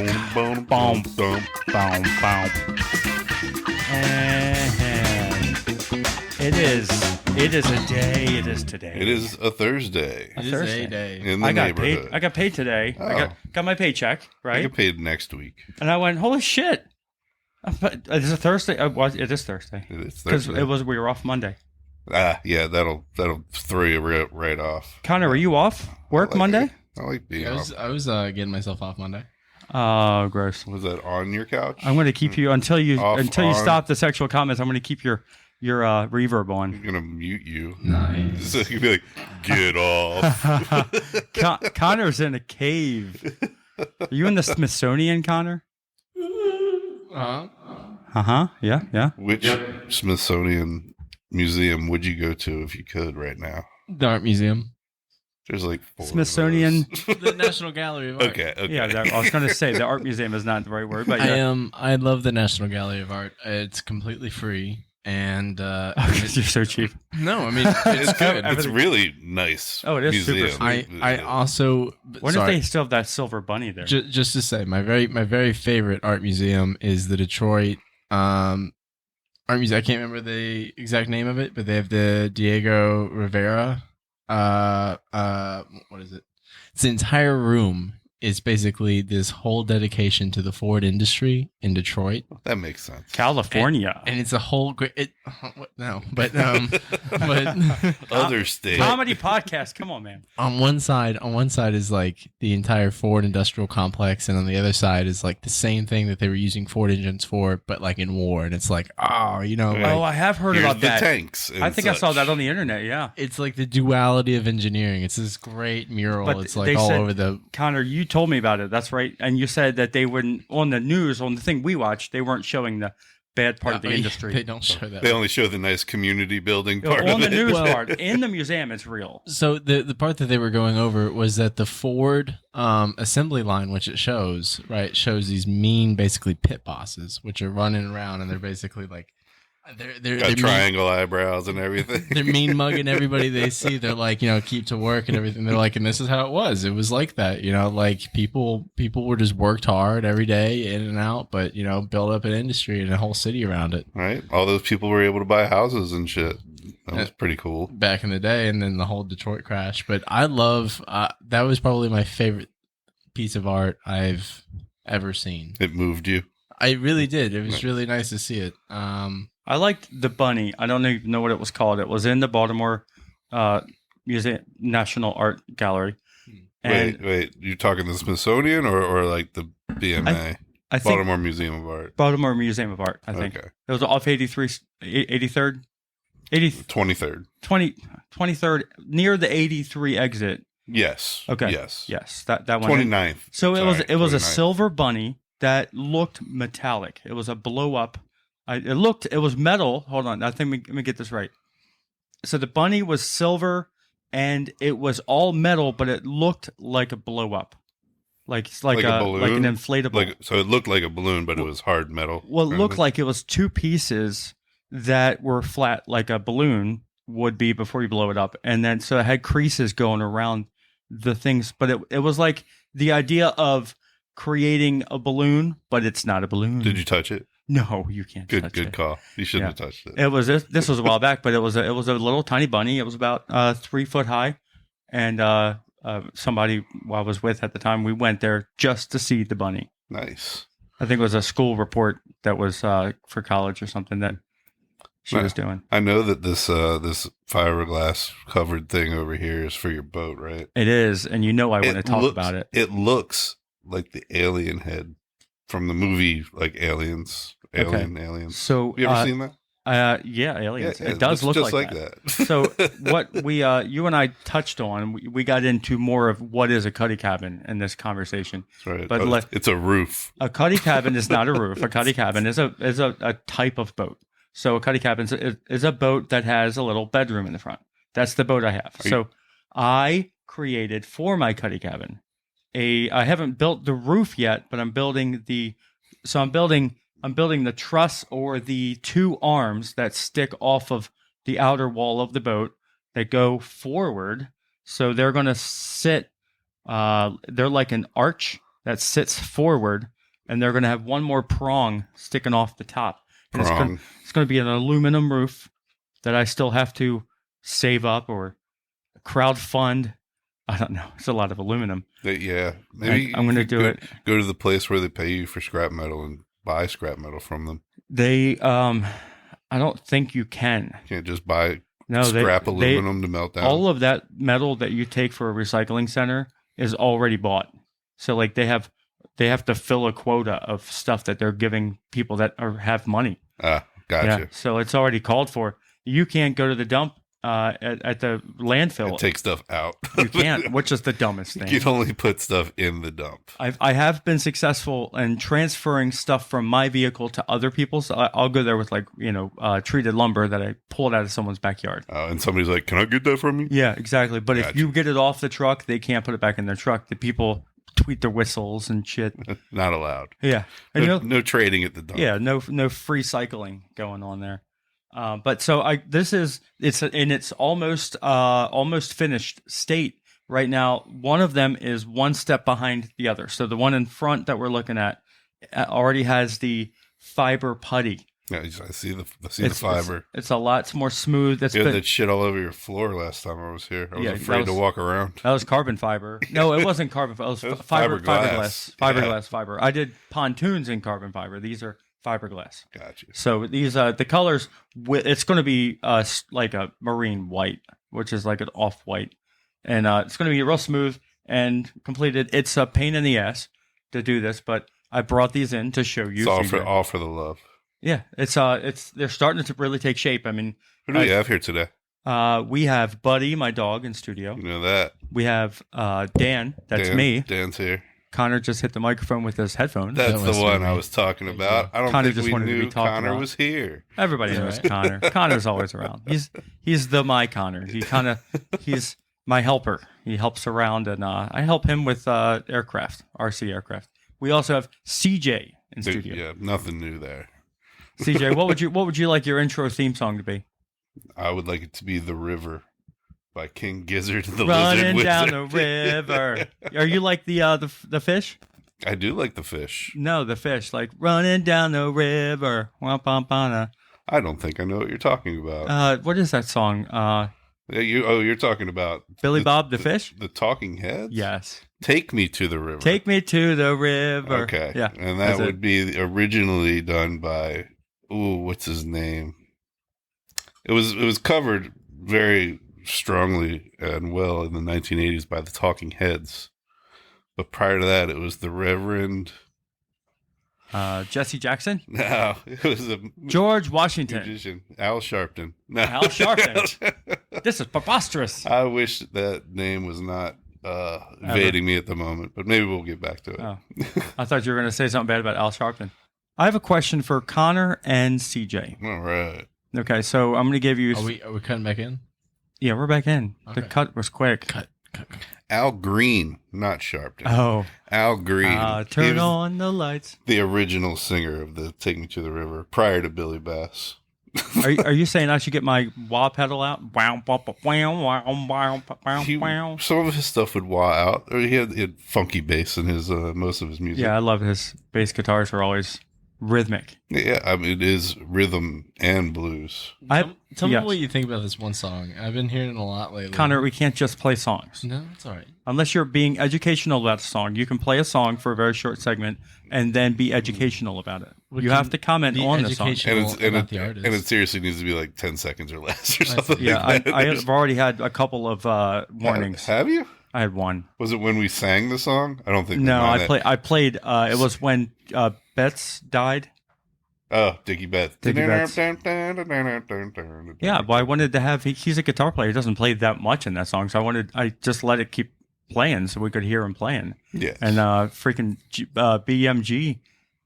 Boom, boom, boom. And it is a day. It is today. It is a Thursday. It is a day. In the I got neighborhood. paid. I got paid today. Oh. I got my paycheck, I right? get paid next week. And I went, holy shit! It is a Thursday. It is Thursday It is because Thursday. we were off Monday. Yeah, that'll throw you right off. Connor, were you off work Monday? I like being off. I was getting myself off Monday. Oh, gross! Was that on your couch? I'm going to keep you until you on. stop the sexual comments. I'm going to keep your reverb on. I'm gonna mute you. Nice. So you'd be like, get off. Connor's in a cave. Are you in the Smithsonian, Connor? Uh-huh. Yeah. Which Smithsonian museum would you go to if you could right now? The Art Museum. There's like 4 Smithsonian. of those. The National Gallery of Art. Okay. Yeah, I was going to say the art museum is not the right word, but yeah. I love the National Gallery of Art. It's completely free. And You're so cheap. no, I mean it's good. It's really nice. Oh, it is super museum. sweet. I also Wonder if they still have that silver bunny there. just to say my very favorite art museum is the Detroit art museum. I can't remember the exact name of it, but they have the Diego Rivera. What is it? It's the entire room is basically this whole dedication to the Ford industry in Detroit. That makes sense. California. And it's a whole great but Other state. Comedy podcast. Come on, man. on one side is like the entire Ford industrial complex, and on the other side is like the same thing that they were using Ford engines for, but like in war. And it's like, Right. Oh, I have heard Here's about the that. tanks. and I think I saw such. that on the internet. Yeah. it's like the duality of engineering. It's this great mural. But It's they like all said- over the Connor, you told me about it. That's right. And you said that they wouldn't, on the news, on the thing we watched, they weren't showing the bad part of the industry. They don't show that. They only show the nice community building part On of the it. news Well- part. In the museum, it's real. So the part that they were going over was that the Ford assembly line, which it shows, right, shows these mean, basically pit bosses, which are running around, and they're basically like they're Got mean- triangle eyebrows and everything. They're mean mugging everybody they see. They're like, keep to work and everything. They're like, and this is how it was. It was like that, like people were just worked hard every day in and out, but, build up an industry and a whole city around it Right? All those people were able to buy houses and shit. That was pretty cool. back in the day. And then the whole Detroit crash. But I love, that was probably my favorite piece of art I've ever seen. It moved you. I really did. It was really nice to see it. I liked the bunny. I don't even know what it was called. It was in the Baltimore Museum National Art Gallery. And Wait. You're talking the Smithsonian or like the BMA? I think Baltimore Museum of Art. Baltimore Museum of Art, I think. Okay. It was off 83rd, 23rd, near the 83 exit. Yes. Okay. Yes. That one. 29th. So it was a 29th. silver bunny that looked metallic. It was a blow up. It was metal. Hold on. Let me get this right. So the bunny was silver and it was all metal, but it looked like a blow up. Like a balloon? like an inflatable. So it looked like a balloon, but it was hard metal. Well, it looked like it was two pieces that were flat, like a balloon would be before you blow it up. And then, so it had creases going around the things, but it was like the idea of creating a balloon, but it's not a balloon. Did you touch it? No, you can't touch Good it. call. You shouldn't Yeah. have touched it. It was, this was a while back, but it was a little tiny bunny. It was about 3 foot high. And somebody I was with at the time, we went there just to see the bunny. Nice. I think it was a school report that was for college or something that she was doing. I know that this fiberglass covered thing over here is for your boat, right? It is, and I want to talk looks- about it. It looks like the alien head from the movie, like Aliens. Aliens. So, you ever seen that? yeah, Aliens. Yeah, it does look just like that. So what we, you and I touched on, we got into more of what is a cuddy cabin in this conversation. That's right. But It's a roof. A cuddy cabin is not a roof. A cuddy cabin is a type of boat. So a cuddy cabin is a boat that has a little bedroom in the front. That's the boat I have. I created for my cuddy cabin I haven't built the roof yet, but I'm building the truss, or the two arms that stick off of the outer wall of the boat that go forward. So they're going to sit, they're like an arch that sits forward, and they're going to have one more prong sticking off the top. And Prong. it's going to be an aluminum roof that I still have to save up or crowdfund. I don't know. It's a lot of aluminum. Yeah. Maybe I'm going to do it. Go to the place where they pay you for scrap metal and buy scrap metal from them. They, I don't think you can. You can't just buy No, scrap aluminum to melt down. All of that metal that you take for a recycling center is already bought. So like they have to fill a quota of stuff that they're giving people that have money. Gotcha. Yeah, so it's already called for. You can't go to the dump at the landfill. And take stuff out. You can't, which is the dumbest thing. You can only put stuff in the dump. I have been successful in transferring stuff from my vehicle to other people's. I'll go there with treated lumber that I pulled out of someone's backyard. And somebody's like, "Can I get that from you?" Yeah, exactly. But Gotcha. if you get it off the truck, they can't put it back in their truck. The people tweet their whistles and shit. Not allowed. Yeah, and No trading at the dump. Yeah, no free cycling going on there. But so it's in its almost finished state right now. One of them is one step behind the other. So the one in front that we're looking at already has the fiber putty. Yeah, I see the fiber. It's a lot more smooth. You had that shit all over your floor last time I was here. I was afraid to walk around. That was carbon fiber. No, it wasn't carbon fiber. It was fiberglass. Fiberglass fiber. I did pontoons in carbon fiber. These are fiberglass. Gotcha. So these the colors. It's going to be like a marine white, which is like an off white, and it's going to be real smooth and completed. It's a pain in the ass to do this, but I brought these in to show you. It's all for the love. Yeah, it's they're starting to really take shape. I mean, who do we have here today? We have Buddy, my dog, in studio. You know that. We have Dan. That's me. Dan's here. Connor just hit the microphone with his headphones. That's the one I was talking about. I don't Connor think just we wanted to knew be talked Connor about. was here. Everybody knows Connor. Connor's always around. He's my Connor. He's my helper. He helps around, and I help him with aircraft, RC aircraft. We also have CJ in studio. Yeah, nothing new there. CJ, what would you like your intro theme song to be? I would like it to be "The River" by King Gizzard and the Running Lizard down Wizard. the river. Are you like the fish? I do like the fish. No, the fish. Like running down the river. Wah-pam-pam-na. I don't think I know what you're talking about. What is that song? You're talking about Billy Bob the Fish? The Talking Heads? Yes. Take Me to the River. Take me to the river. Okay. Yeah. And that would be originally done by, what's his name? It was covered very strongly and well in the 1980s by the Talking Heads. But prior to that, it was the Reverend... Jesse Jackson? No, it was a George Washington. Musician, Al Sharpton. No. Al Sharpton. This is preposterous. I wish that name was not evading me at the moment, but maybe we'll get back to it. Oh. I thought you were going to say something bad about Al Sharpton. I have a question for Connor and CJ. All right. Okay, so I'm going to give you... Are we cutting back in? Yeah, we're back in. Okay. The cut was quick. Cut. Al Green, not Sharpton. Oh. Al Green. He Turn was on the lights. the original singer of the Take Me to the River prior to Billy Bass. Are you saying I should get my wah pedal out? Some of his stuff would wah out. Or he had funky bass in his most of his music. Yeah, I love his bass guitars are always rhythmic. Yeah, I mean, it is rhythm and blues. Tell me yes. what you think about this one song. I've been hearing it a lot lately. Connor, we can't just play songs. No, it's all right. Unless you're being educational about a song, you can play a song for a very short segment and then be educational about it. You have to comment on the song. The And it seriously needs to be like 10 seconds or less or something. Yeah, like that. I have already had a couple of warnings. Have you? I had one. Was it when we sang the song? I don't think. No, we mind I played. It was when Betts died. Oh, Dickie Betts. Dickie Betts. Yeah, well, I wanted to have. He's a guitar player. He doesn't play that much in that song, so I just let it keep playing so we could hear him playing. Yes. And freaking BMG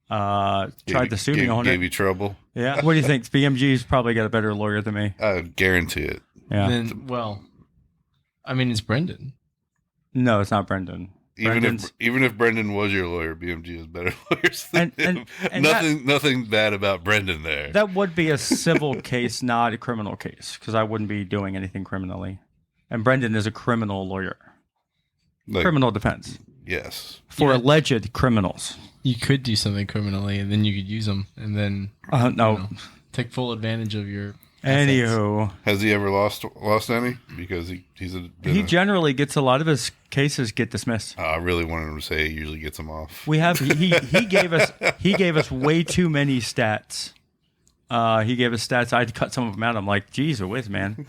tried to sue me on it. Gave you trouble. Yeah. What do you think? BMG's probably got a better lawyer than me. I guarantee it. Yeah. Then, well, I mean, it's Brendan. No, it's not Brendan. Even if Brendan was your lawyer, BMG has better lawyers than him. And nothing bad about Brendan there. That would be a civil case, not a criminal case, because I wouldn't be doing anything criminally. And Brendan is a criminal lawyer. Like, Criminal defense. Yes. for alleged criminals. You could do something criminally, and then you could use them, and then No. you know, take full advantage of your. Anywho, Has he ever lost any? Because he generally gets a lot of his cases get dismissed. I really wanted him to say he usually gets them off. We have he gave us way too many stats. He gave us stats. I had to cut some of them out. I'm like, geez, whiz, man.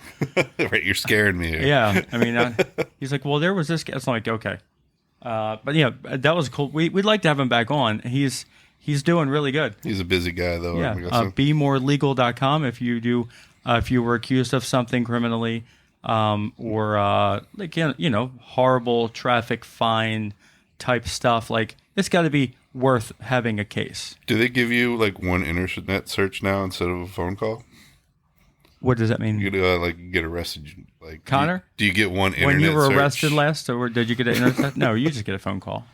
Right, you're scaring me here. Yeah, I mean, he's like, well, there was this guy. It's like, okay, but yeah, that was cool. We'd like to have him back on. He's doing really good. He's a busy guy, though. Yeah, I'm guessing. BeMoreLegal.com if you were accused of something criminally, or like horrible traffic fine type stuff. Like it's got to be worth having a case. Do they give you like one internet search now instead of a phone call? What does that mean? You get arrested. Like Connor, do you get one internet when you were search? arrested last, or did you get an internet? No, you just get a phone call.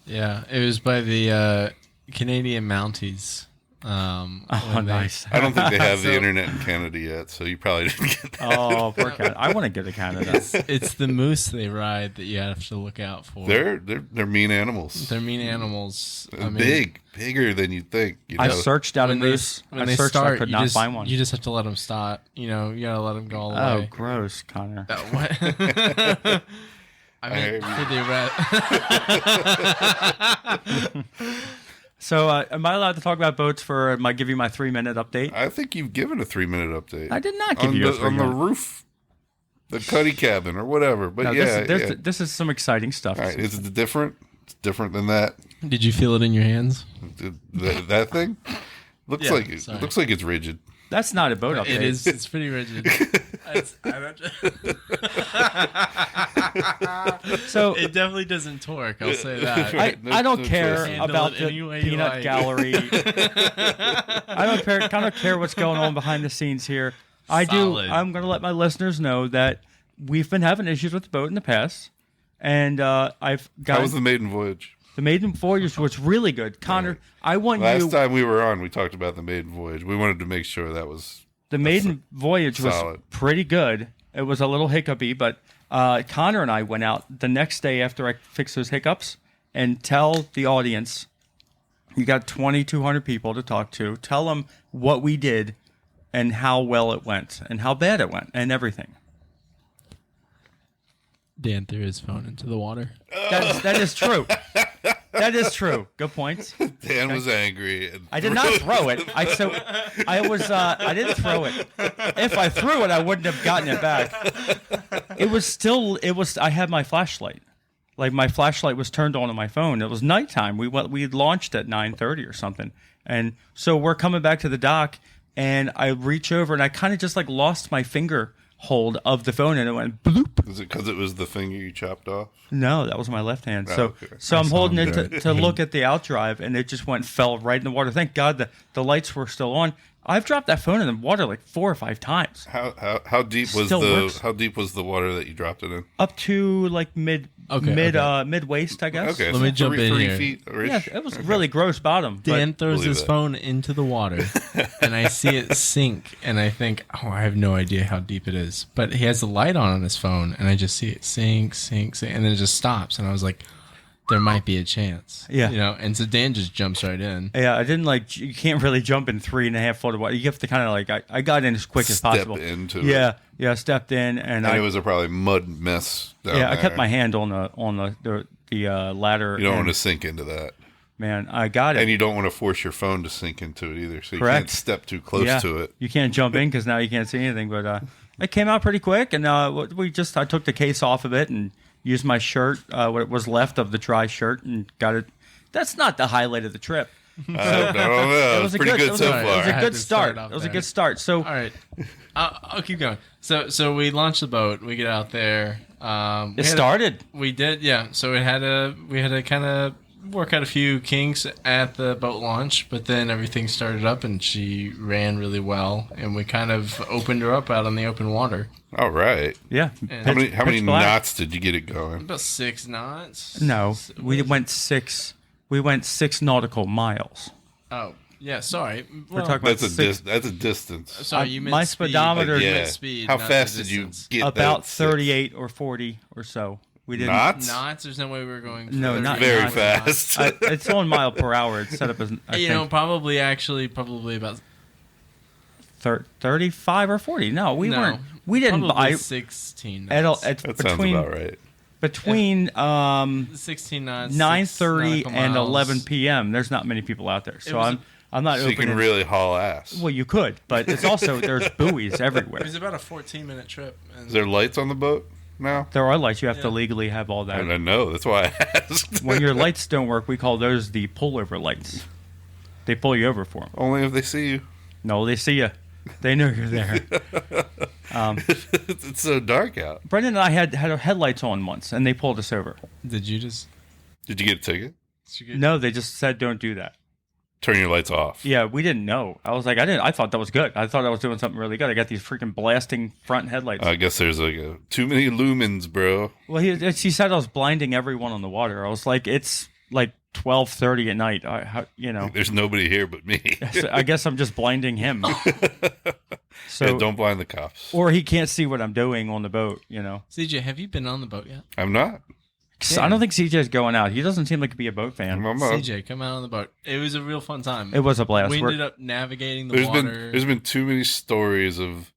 Yeah, it was by the Canadian Mounties. Nice. I don't think they have the internet in Canada yet, so you probably didn't get that. Oh, poor Canada. I want to go to Canada. It's the moose they ride that you have to look out for. They're mean animals. They're mean animals. I mean, bigger than you think. I searched out a moose. When I they searched, start, I could you not just, find one. You just have to let them stop. You gotta let them go all the Oh, way. gross, Connor. What? I mean, for the So, am I allowed to talk about boats for give you my 3-minute update? I think you've given a 3-minute update. I did not give you a 3 on the minute. roof, the cuddy cabin or whatever. But No, yeah, this is some exciting stuff. All right, is it different? It's different than that. Did you feel it in your hands? That thing looks Yeah, like sorry. looks like it's rigid. That's not a boat update. It is. It's pretty rigid. So it definitely doesn't torque. I'll say that. I don't care Handle about it the any way you peanut like. gallery. I don't care what's going on behind the scenes here. I do. Solid. I'm going to let my listeners know that we've been having issues with the boat in the past, and I've got How was the maiden voyage? the maiden voyage was really good. Connor, I want Last you. time we were on, we talked about the maiden voyage. We wanted to make sure that was The maiden voyage was solid. pretty good. It was a little hiccupy, but Connor and I went out the next day after I fixed those hiccups and tell the audience, you got 2,200 people to talk to. Tell them what we did and how well it went and how bad it went and everything. Dan threw his phone into the water. That is true. That is true. Good points. Dan was angry. And I did not throw it. I didn't throw it. If I threw it, I wouldn't have gotten it back. I had my flashlight. Like my flashlight was turned on my phone. It was nighttime. We launched at 9:30 or something. And so we're coming back to the dock and I reach over and I kind of just like lost my finger hold of the phone and it went bloop. Is it because it was the finger you chopped off? No, that was my left hand. Oh, So okay. so I'm holding it to look at the outdrive and it just fell right in the water. Thank God the lights were still on. I've dropped that phone in the water like 4 or 5 times. How deep was Still works. how deep was the water that you dropped it in? Up to like mid waist, I guess. Okay, Let me jump in 3 here. feet or Yeah, it was really gross bottom. Dan throws Believe his that. phone into the water, and I see it sink, and I think, oh, I have no idea how deep it is. But he has the light on his phone, and I just see it sink, and then it just stops. And I was like, there might be a chance. Yeah. And so Dan just jumps right in. Yeah, I didn't you can't really jump in 3.5 foot of water. You have to kind of like, I got in as quick as Step possible. into Yeah, stepped in and it was a probably mud mess down there. I kept my hand on the ladder. You don't and, want to sink into that. Man, I got it. And you don't want to force your phone to sink into it either. So you Correct. can't step too close to it. You can't jump in because now you can't see anything. But it came out pretty quick, and I took the case off of it and used my shirt, what was left of the dry shirt, and got it. That's not the highlight of the trip. I don't know. It was pretty good so It was far. a had good to start. start off It was a there. good start. So All right, I'll keep going. So we launched the boat. We get out there. it started. We did, yeah. So we had to kind of work out a few kinks at the boat launch, but then everything started up and she ran really well, and we kind of opened her up out on the open water. All right. Yeah. How many Pitch black. knots did you get it going? About 6 knots. No, we went 6. We went 6 nautical miles. Oh, yeah. Sorry. We're talking about That's a distance. Sorry, you meant my speed. speedometer- You Yeah. meant speed. How not fast the did you distance. get About that 38 or 40 or so. We didn't. Knots? There's no way we were going. No, not very knots. fast. It's on mile per hour. It's set up as Probably about 35 or 40. No, we weren't. We didn't probably buy 16 at all. knots. It's That between sounds about right. between 16 knots, 9:30 and miles. 11 p.m. There's not many people out there, so I'm not So you opening. can really haul ass. Well, you could, but it's also there's buoys It everywhere. was about a 14-minute trip. And Is there lights on the boat now? There are lights. You have to legally have all that. I know. That's why I asked. When your lights don't work, we call those the pullover lights. They pull you over for them. Only if they see you. No, they see you. They know you're there. It's so dark out. Brendan and I had our headlights on once, and they pulled us over. Did you just? Did you get a ticket? No, they just said don't do that. Turn your lights off. Yeah, we didn't know. I was like, I thought that was good. I thought I was doing something really good. I got these freaking blasting front headlights. I guess there's like too many lumens, bro. Well, she said I was blinding everyone on the water. I was like, it's like 12:30 at night. There's nobody here but me. I guess I'm just blinding him. So Yeah, don't blind the cops. or he can't see what I'm doing on the boat. CJ, have you been on the boat yet? I'm not. I don't think CJ's going out. He doesn't seem like to be a boat fan. I'm CJ, come out on the boat. It was a real fun time. It was a blast. We ended up navigating the water. There's been too many stories of,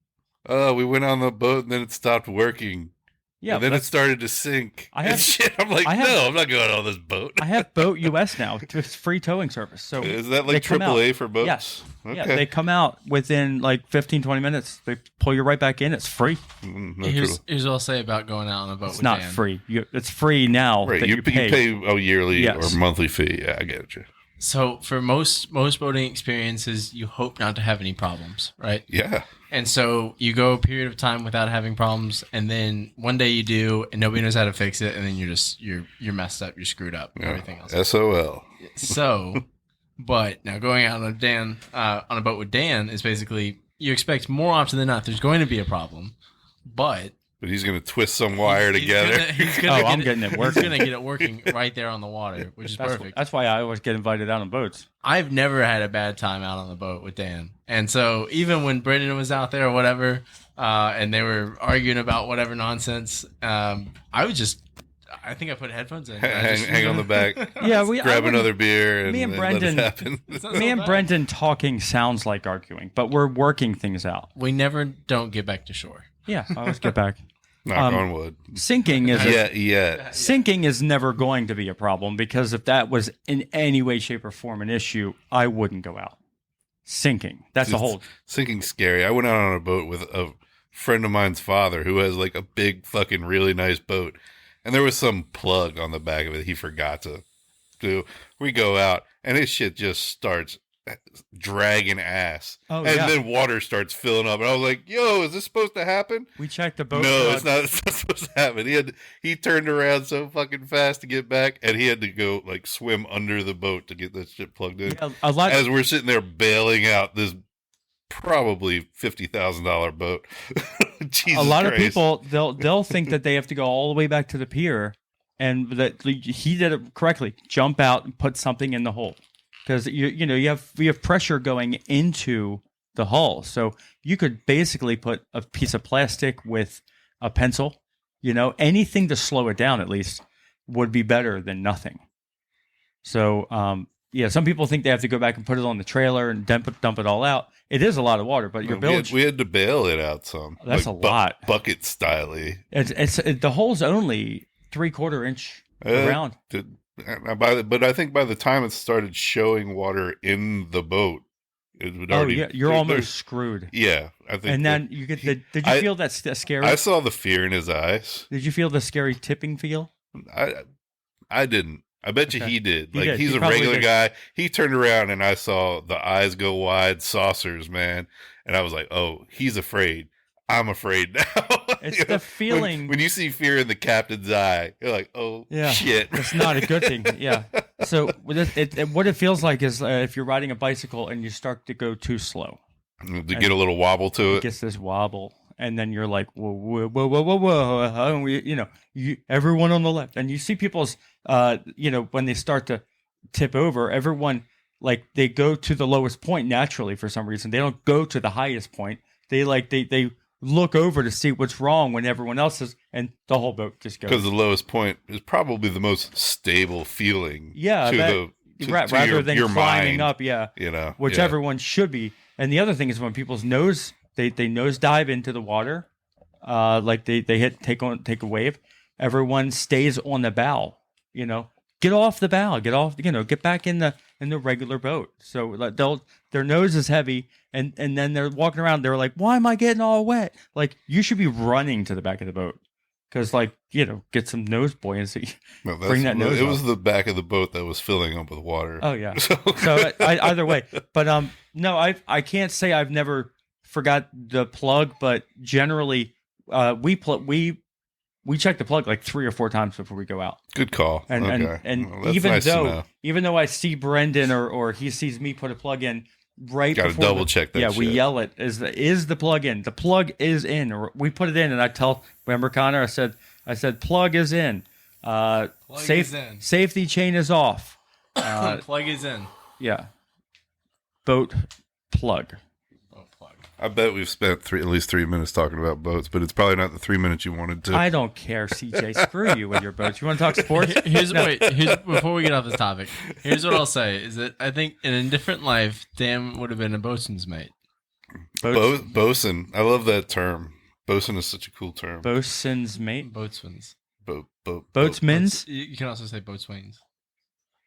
we went on the boat and then it stopped working. Yeah, and then it started to sink. I have- and shit. I'm like, no, I'm not going on this boat. I have Boat US now. It's free towing service. So Is that they like come out. AAA for boats? Yes. Okay. Yeah, they come out within like 15, 20 minutes. They pull you right back in. It's free. No Here's trouble. what I'll say about going out on a boat It's with not Dan. free. It's free now Right, that you pay. pay a yearly Yes. or monthly fee. Yeah, I get you. So for most boating experiences, you hope not to have any problems, right? Yeah. And so you go a period of time without having problems, and then one day you do, and nobody knows how to fix it, and then you're messed up, you're screwed up, and everything else. SOL. So, but now going out on a boat with Dan is basically you expect more often than not there's going to be a problem, but He's going to twist some wire he's together. I'm getting it working. He's going to get it working right there on the water, which is perfect. That's why I always get invited out on boats. I've never had a bad time out on the boat with Dan. And so even when Brendan was out there or whatever, and they were arguing about whatever nonsense, I think I put headphones in. hang on the back. Yeah, Grab another beer and me and let it Brendan- happen. Me and Brendan talking sounds like arguing, but we're working things out. We never don't get back to shore. Yeah, I always get back. Knock on wood. Sinking is Yeah. is never going to be a problem because if that was in any way, shape, or form an issue, I wouldn't go out. Sinking. That's the whole. Sinking's scary. I went out on a boat with a friend of mine's father who has like a big fucking really nice boat. And there was some plug on the back of it he forgot to do. We go out and his shit just starts dragging ass. Oh, and yeah. then water starts filling up. And I was like, yo, is this supposed to happen? We checked the boat. No, it's not supposed to happen. He turned around so fucking fast to get back, and he had to go like swim under the boat to get that shit plugged in. Yeah, a lot. As we're sitting there bailing out this probably $50,000 boat. Jesus A lot of Christ. people they'll think that they have to go all the way back to the pier, and that he did it correctly. Jump out and put something in the hole because you have pressure going into the hull, so you could basically put a piece of plastic with a pencil, anything to slow it down at least would be better than nothing. So some people think they have to go back and put it on the trailer and dump it all out. It is a lot of water, but your village we had to bail it out some. That's like a lot. Bucket styley. The hole's only 3/4 inch around. But I think by the time it started showing water in the boat, it would already. Oh yeah, you're almost screwed. Yeah, I think. And then you get the. Did you feel that scary? I saw the fear in his eyes. Did you feel the scary tipping feel? I didn't. I bet you Okay. he did. He Like did. he's He a probably regular did. guy. He turned around and I saw the eyes go wide, saucers, man. And I was like, "Oh, he's afraid. I'm afraid now." It's the feeling. when you see fear in the captain's eye, you're like, "Oh Yeah. shit." It's not a good thing. Yeah. So what it feels like is if you're riding a bicycle and you start to go too slow, To get a little wobble to it it. gets this wobble, and then you're like, whoa, whoa, whoa, whoa, whoa, whoa. And everyone on the left, and you see people's, when they start to tip over, everyone like they go to the lowest point naturally for some reason. They don't go to the highest point. They look over to see what's wrong when everyone else is, and the whole boat just goes. Because the lowest point is probably the most stable feeling. Yeah, to rather than your climbing mind, up, yeah, which yeah. everyone should be. And the other thing is when people's nose they nose dive into the water, like they take a wave. Everyone stays on the bow. Get off the bow. Get off. Get back in the regular boat. So like, their nose is heavy, and then they're walking around. They're like, "Why am I getting all wet?" Like you should be running to the back of the boat because get some nose buoyancy. No, Bring that nose. It up. was the back of the boat that was filling up with water. Oh yeah. So either way, but no, I can't say I've never forgot the plug, but generally we check the plug like 3 or 4 times before we go out. Good call. And okay. and Well, even nice though I see Brendan or he sees me put a plug in right Gotta before double check that yeah, shit. we yell it, is the plug in? The plug is in. Or we put it in and I tell, remember Connor, I said plug is in. is in. Safety chain is off. Plug is in. Yeah. Boat plug. Plug. I bet we've spent at least 3 minutes talking about boats, but it's probably not the 3 minutes you wanted to. I don't care, CJ. Screw you with your boats. You want to talk sports? Here's before we get off this topic. Here's what I'll say: is that I think in a different life, Dan would have been a boatswain's mate. Bosun. I love that term. Bosun is such a cool term. Boatswain's mate. Boatswains. Boatsmen's. You can also say boatswains.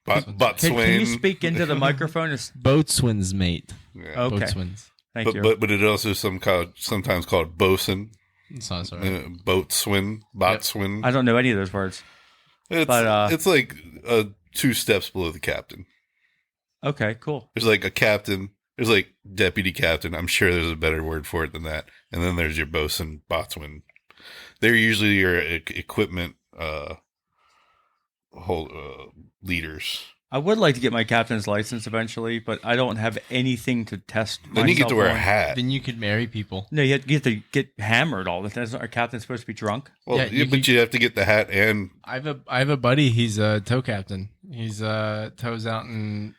Boatswain. Can you speak into the microphone? Boatswain's mate. Yeah. Okay. Boatswains. Thank you. But it also sometimes called bosun. Sounds right. Boatswain. Boatswain. I don't know any of those words. It's like 2 steps below the captain. Okay, cool. There's like a captain. There's like deputy captain. I'm sure there's a better word for it than that. And then there's your bosun, boatswain. They're usually your equipment leaders. I would like to get my captain's license eventually, but I don't have anything to test. Then you get to wear a on. hat. Then you could marry people. No, you have to get hammered all the time. Isn't our captain supposed to be drunk? Well, Yeah, but you have to get the hat and. I have a buddy. He's a tow captain. He's tows out in.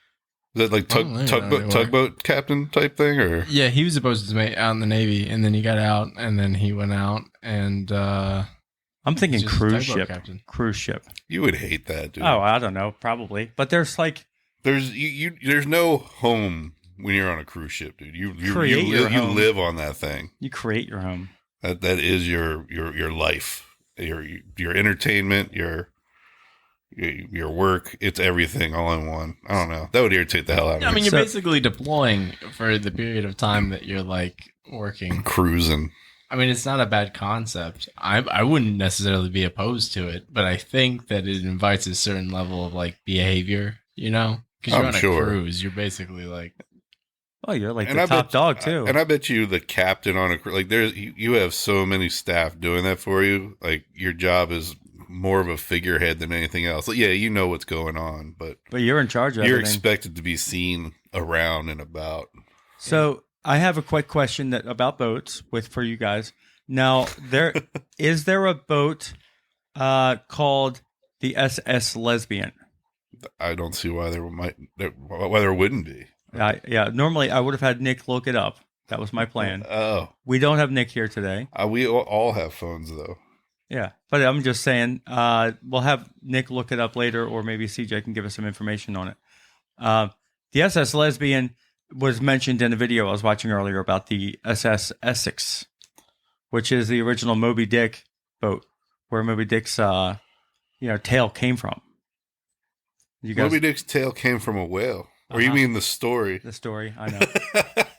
Is that like tugboat captain type thing, or? Yeah, he was supposed to be out in the Navy, and then he got out, and then he went out, and I'm thinking he's just a cruise tugboat ship. captain. Cruise ship. You would hate that, dude. Oh, I don't know, probably. But there's like there's no home when you're on a cruise ship, dude. You create your home. live on that thing. You create your home. That is your life, your entertainment, your work. It's everything all in one. I don't know. That would irritate the hell out of me. I mean, you're basically deploying for the period of time that you're like working. Cruising. I mean, it's not a bad concept. I wouldn't necessarily be opposed to it, but I think that it invites a certain level of like behavior, because you're on a cruise. You're basically like, oh, you're like the top dog too. And I bet you the captain on a cruise, like you have so many staff doing that for you. Like your job is more of a figurehead than anything else. Like, yeah, you know what's going on, but you're in charge of you're everything. expected to be seen around and about. So I have a quick question about boats for you guys. Now, is there a boat called the SS Lesbian? I don't see why there wouldn't be. Yeah. Normally, I would have had Nick look it up. That was my plan. Oh, we don't have Nick here today. We all have phones though. Yeah, but I'm just saying, we'll have Nick look it up later, or maybe CJ can give us some information on it. The SS Lesbian was mentioned in a video I was watching earlier about the SS Essex, which is the original Moby Dick boat, where Moby Dick's tail came from. Moby Dick's tail came from a whale. Or you mean the story? The story, I know.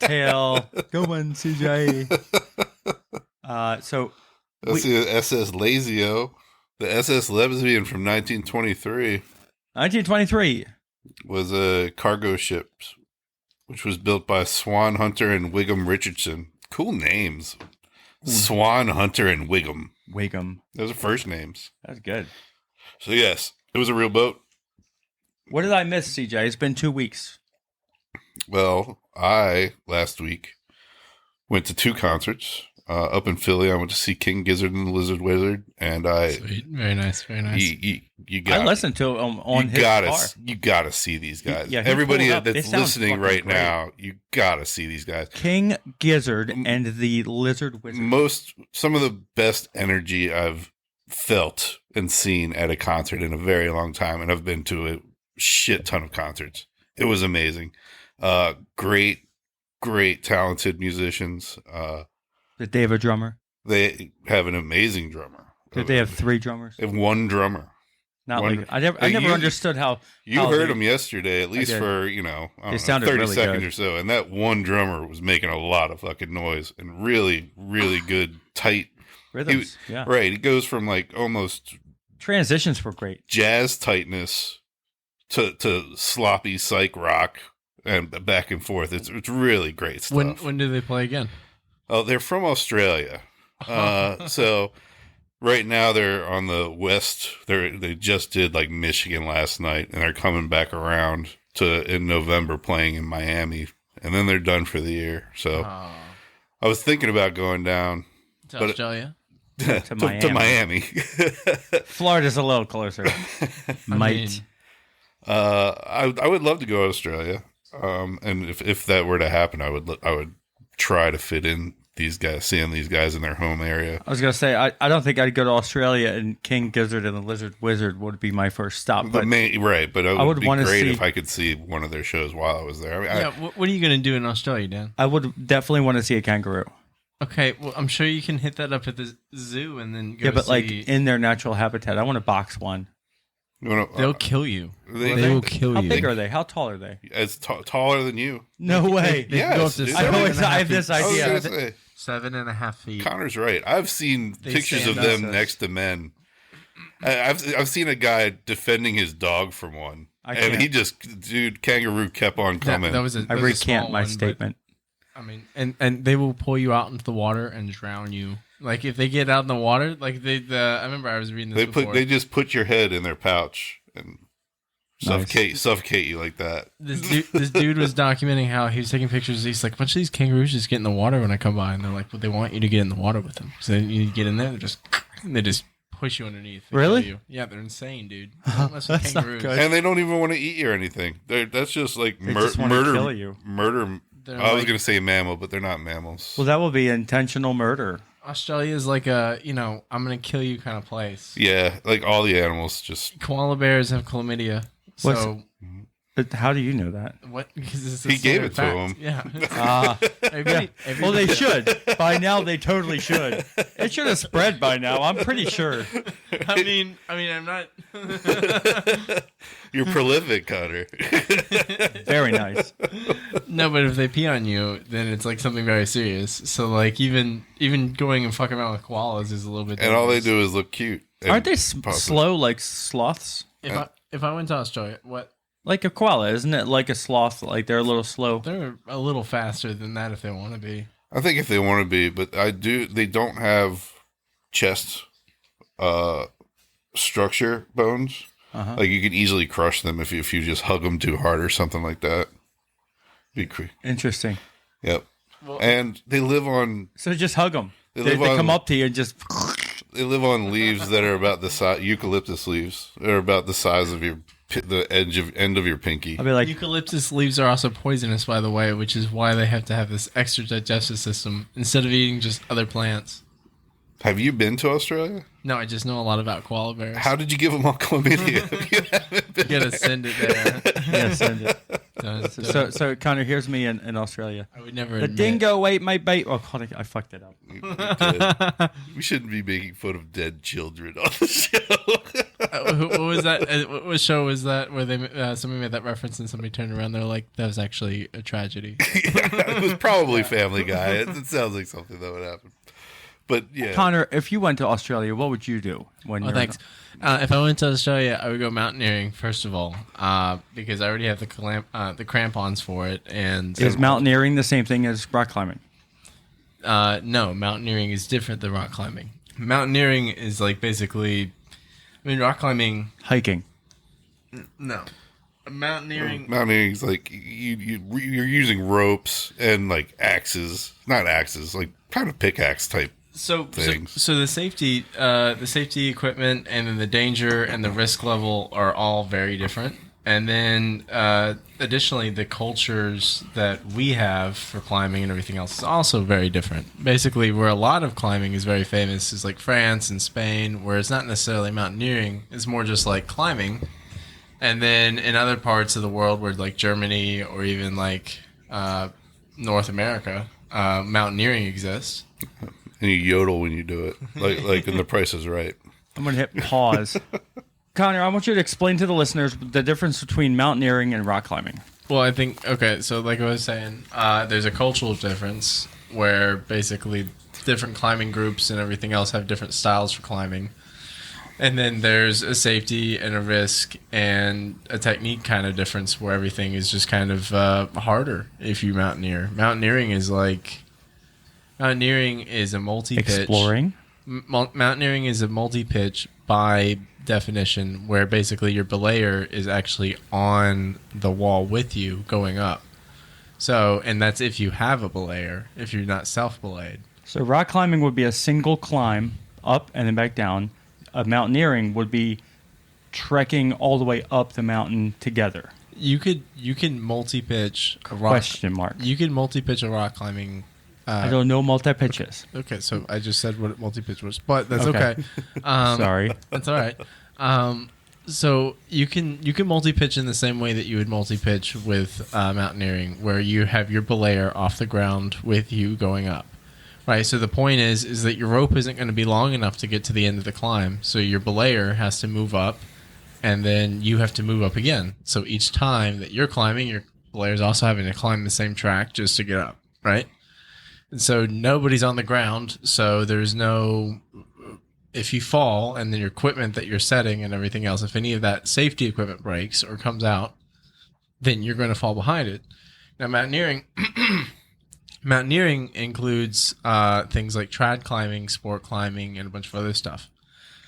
Tail, go on, CJ. So that's the SS Lazio, the SS Lesbian from 1923. 1923 was a cargo ship, which was built by Swan Hunter and Wigham Richardson. Cool names. Swan Hunter and Wigham. Those are first names. That's good. So yes, it was a real boat. What did I miss, CJ? It's been 2 weeks. Well, I last week went to 2 concerts. up in Philly. I went to see King Gizzard and the Lizard Wizard, and Sweet. Very nice. Very nice. you got I listened to it on his car. you gotta see these guys. Yeah, he Everybody pulled up. They that's sound listening fucking right great. now, you gotta see these guys. King Gizzard and the Lizard Wizard. Some of the best energy I've felt and seen at a concert in a very long time, and I've been to a shit ton of concerts. It was amazing. Great talented musicians. Did they have a drummer? They have an amazing drummer. Did they have 3 drummers? They have one drummer. Not one- like I never understood how You how heard they- them yesterday, at least did. for, I don't know, sounded 30 really seconds good. or so. And that one drummer was making a lot of fucking noise and really, really good, tight. rhythms. Yeah, Right. It goes from like almost transitions were great. jazz tightness to sloppy psych rock and back and forth. It's really great stuff. When do they play again? Oh, they're from Australia. So right now they're on the west. They just did like Michigan last night, and they're coming back around to in November playing in Miami, and then they're done for the year. So I was thinking about going down To But- Australia? to Miami. Miami. Florida's a little closer. Might. I would love to go to Australia. And if that were to happen, I would try to fit in seeing these guys in their home area. I was gonna say I don't think I'd go to Australia, and King Gizzard and the Lizard Wizard would be my first stop. But But it would be wanna great see- if I could see one of their shows while I was there. I mean, Yeah, what are you going to do in Australia, Dan? I would definitely want to see a kangaroo. Okay, well, I'm sure you can hit that up at the zoo and then go Yeah, but see... like in their natural habitat. I want to box one. They'll kill you. They will kill How you. big are they? How tall are they? It's taller than you. No way. They can go up to dude. I 7.5 always I have feet. this I was idea. gonna say, 7.5 feet. Connor's right. I've seen They pictures of stand them up. next to men. I've seen a guy defending his dog from one, I and can't. kangaroo kept on coming. That was I that was a recant small my one, but, statement. I mean, and they will pull you out into the water and drown you. Like if they get out in the water, like I remember I was reading this before. they just put your head in their pouch and suffocate you like that. This dude was documenting how he was taking pictures. He's like, a bunch of these kangaroos just get in the water when I come by, and they're like, well, they want you to get in the water with them. So then you get in there, they just push you underneath. They Really? kill you. Yeah, they're insane, dude. Don't mess with That's not kangaroos. good. And they don't even want to eat you or anything. That's just like They just wanna murder. kill you. Murder. They're I was like- going to say mammal, but they're not mammals. Well, that will be intentional murder. Australia is like a, I'm gonna kill you kind of place. Yeah, like all the animals just. Koala bears have chlamydia. What's- So But how do you know that? what? Because it's a He gave standard it to fact. him. Yeah. Ah, Everybody, well, they should. By now, they totally should. It should have spread by now. I'm pretty sure. I mean, I'm not. You're prolific, Connor. Very nice. No, but if they pee on you, then it's like something very serious. So like even going and fucking around with koalas is a little bit. And all they dangerous. do is look cute. And Aren't they puff it. slow like sloths? If I went to Australia, what? Like a koala, isn't it? Like a sloth, like they're a little slow. They're a little faster than that if they want to be. I think if they want to be, but they don't have chest structure bones. Uh-huh. Like you could easily crush them if you just hug them too hard or something like that. Interesting. Yep. Well- And they live on So just hug them. They They, live on- come up to you and just. leaves that are about the size eucalyptus leaves. They're about the size of the end of your pinky. I'll be like, Eucalyptus leaves are also poisonous, by the way, which is why they have to have this extra digestive system instead of eating just other plants. Have you been to Australia? No, I just know a lot about koala bears. How did you give them all chlamydia? if you haven't been You gotta send it there. yeah, send it. Dun, So Connor, here's me in Australia. I would never The admit. dingo ate my bait. Oh, God, I fucked it up. We shouldn't be making fun of dead children on the show. What was that? What show was that where they somebody made that reference and somebody turned around? They're like, "That was actually a tragedy." It was probably Family Guy. It sounds like something that would happen. But yeah, Connor, if you went to Australia, what would you do when Oh, you're thanks. If I went to Australia, I would go mountaineering first of all, because I already have the crampons for it. And Is mountaineering the same thing as rock climbing? no, mountaineering is different than rock climbing. Mountaineering is like basically, rock climbing. Hiking. No, mountaineering. mountaineering's like you're using ropes and like axes, not axes, like kind of pickaxe type things. So the safety equipment and then the danger and the risk level are all very different. And then additionally, the cultures that we have for climbing and everything else is also very different. Basically, where a lot of climbing is very famous is like France and Spain, where it's not necessarily mountaineering. It's more just like climbing. And then in other parts of the world, where like Germany or even like North America, mountaineering exists. And you yodel when you do it, like in The Price is Right. I'm going to hit pause. Connor, I want you to explain to the listeners the difference between mountaineering and rock climbing. Well, I think, okay, so like I was saying, there's a cultural difference where basically different climbing groups and everything else have different styles for climbing. And then there's a safety and a risk and a technique kind of difference where everything is just kind of harder if you mountaineer. Mountaineering is a multi-pitch. Exploring? Mountaineering is a multi-pitch by definition, where basically your belayer is actually on the wall with you going up. So, and that's if you have a belayer, if you're not self-belayed. So rock climbing would be a single climb up and then back down. Mountaineering would be trekking all the way up the mountain together. You can multi-pitch a rock. Question mark. You can multi-pitch a rock climbing. I don't know multi-pitches. Okay, so I just said what multi-pitch was, but that's Okay. okay. Sorry. That's all right. So you can multi-pitch in the same way that you would multi-pitch with mountaineering, where you have your belayer off the ground with you going up. Right, so the point is that your rope isn't going to be long enough to get to the end of the climb, so your belayer has to move up, and then you have to move up again. So each time that you're climbing, your belayer's also having to climb the same track just to get up, right? And so nobody's on the ground, so there's no... If you fall, and then your equipment that you're setting and everything else, if any of that safety equipment breaks or comes out, then you're going to fall behind it. Now, Mountaineering includes things like trad climbing, sport climbing, and a bunch of other stuff.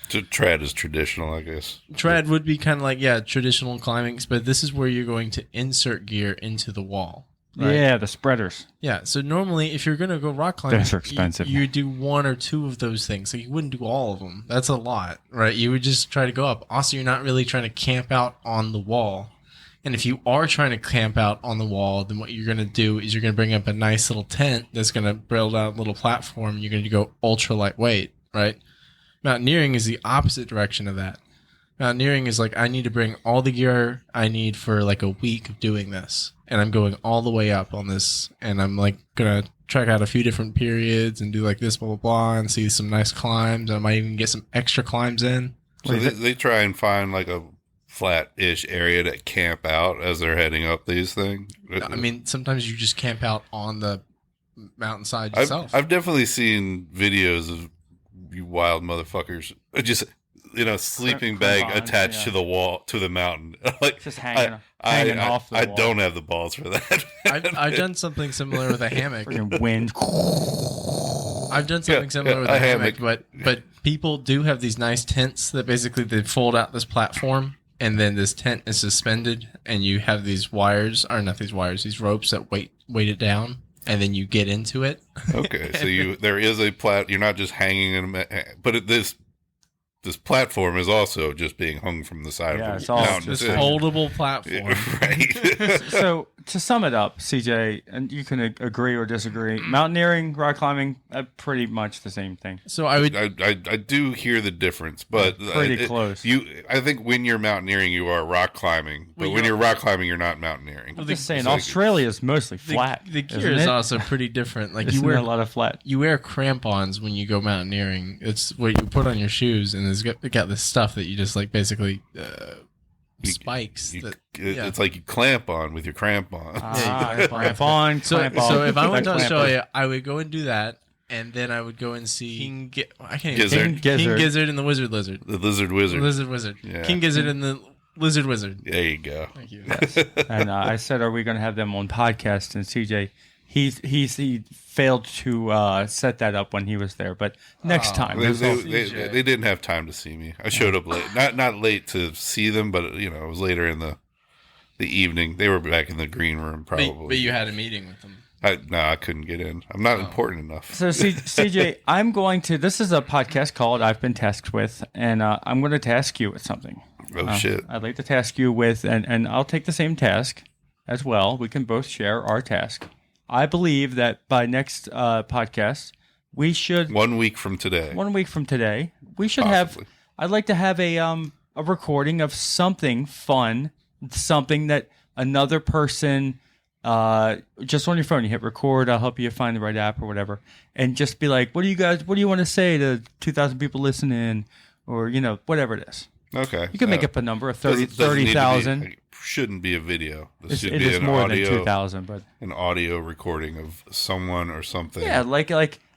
So trad is traditional, I guess. Trad would be kind of like, traditional climbing, but this is where you're going to insert gear into the wall. Right? Yeah, the spreaders. Yeah, so normally if you're going to go rock climbing, those are expensive. You do one or two of those things. So you wouldn't do all of them. That's a lot, right? You would just try to go up. Also, you're not really trying to camp out on the wall. And if you are trying to camp out on the wall, then what you're going to do is you're going to bring up a nice little tent that's going to build out a little platform. You're going to go ultra lightweight, right? Mountaineering is the opposite direction of that. Mountaineering is like, I need to bring all the gear I need for like a week of doing this. And I'm going all the way up on this. And I'm like going to check out a few different periods and do like this, blah, blah, blah, and see some nice climbs. I might even get some extra climbs in. So they try and find like a flat-ish area to camp out as they're heading up these things. I mean, sometimes you just camp out on the mountainside yourself. I've definitely seen videos of you wild motherfuckers just, sleeping bag attached to the wall, to the mountain. Like just hanging off the wall. I don't have the balls for that. I've done something similar with a hammock. Freaking wind. I've done something similar with a hammock, but people do have these nice tents that basically they fold out this platform, and then this tent is suspended, and you have these wires, or not these wires, these ropes that weight it down, and then you get into it. Okay, so there is a you're not just hanging in, but this platform is also just being hung from the side of the mountain. This foldable platform. Right. So to sum it up, CJ, and you can agree or disagree, mountaineering, rock climbing, pretty much the same thing. So I do hear the difference, but pretty close. I think when you're mountaineering, you are rock climbing, but when you're rock climbing, you're not mountaineering. I'm just saying, Australia is mostly flat. The gear is also pretty different. Like you wear a lot of flat. You wear crampons when you go mountaineering. It's what you put on your shoes, and it's got this stuff that you just like basically. Spikes. It's like you clamp on with your crampon. Clamp on. So if I went to Australia, I would go and do that, and then I would go and see King Gizzard and the Wizard Lizard. The Lizard Wizard. Yeah. King Gizzard and the Lizard Wizard. There you go. Thank you. Yes. And I said, are we going to have them on podcast? And CJ, he failed to set that up when he was there, but next time. They didn't have time to see me. I showed up late. Not late to see them, but it was later in the evening. They were back in the green room probably. But you had a meeting with them. I couldn't get in. I'm not important enough. So, CJ, I'm going to. This is a podcast called I've Been Tasked With, and I'm going to task you with something. Oh, shit. I'd like to task you with, and I'll take the same task as well. We can both share our task. I believe that by next podcast, we should. 1 week from today. 1 week from today, we should Possibly. have. I'd like to have a recording of something fun, something that another person. Just on your phone, you hit record. I'll help you find the right app or whatever, and just be like, what do you want to say to 2,000 people listening, or whatever it is. Okay. You can make up a number of Doesn't need to be- 30,000. It shouldn't be a video. This should It be is an more audio, than 2,000, but an audio recording of someone or something. yeah, like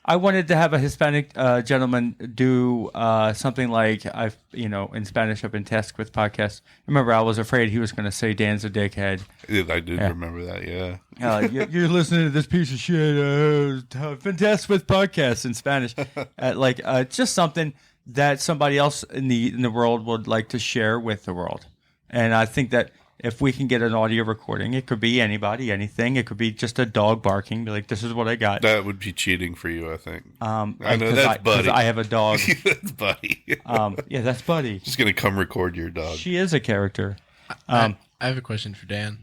I wanted to have a Hispanic gentleman do something like in Spanish I've been tasked with podcasts. Remember, I was afraid he was going to say Dan's a dickhead. I did remember that. Yeah. You're listening to this piece of shit. I've been tasked with podcasts in Spanish. Just something that somebody else in the world would like to share with the world. And I think that if we can get an audio recording, it could be anybody, anything. It could be just a dog barking, be like, "This is what I got." That would be cheating for you, I think. I know that's Buddy. I have a dog. That's Buddy. Yeah, that's Buddy. Just gonna come record your dog. She is a character. I have a question for Dan.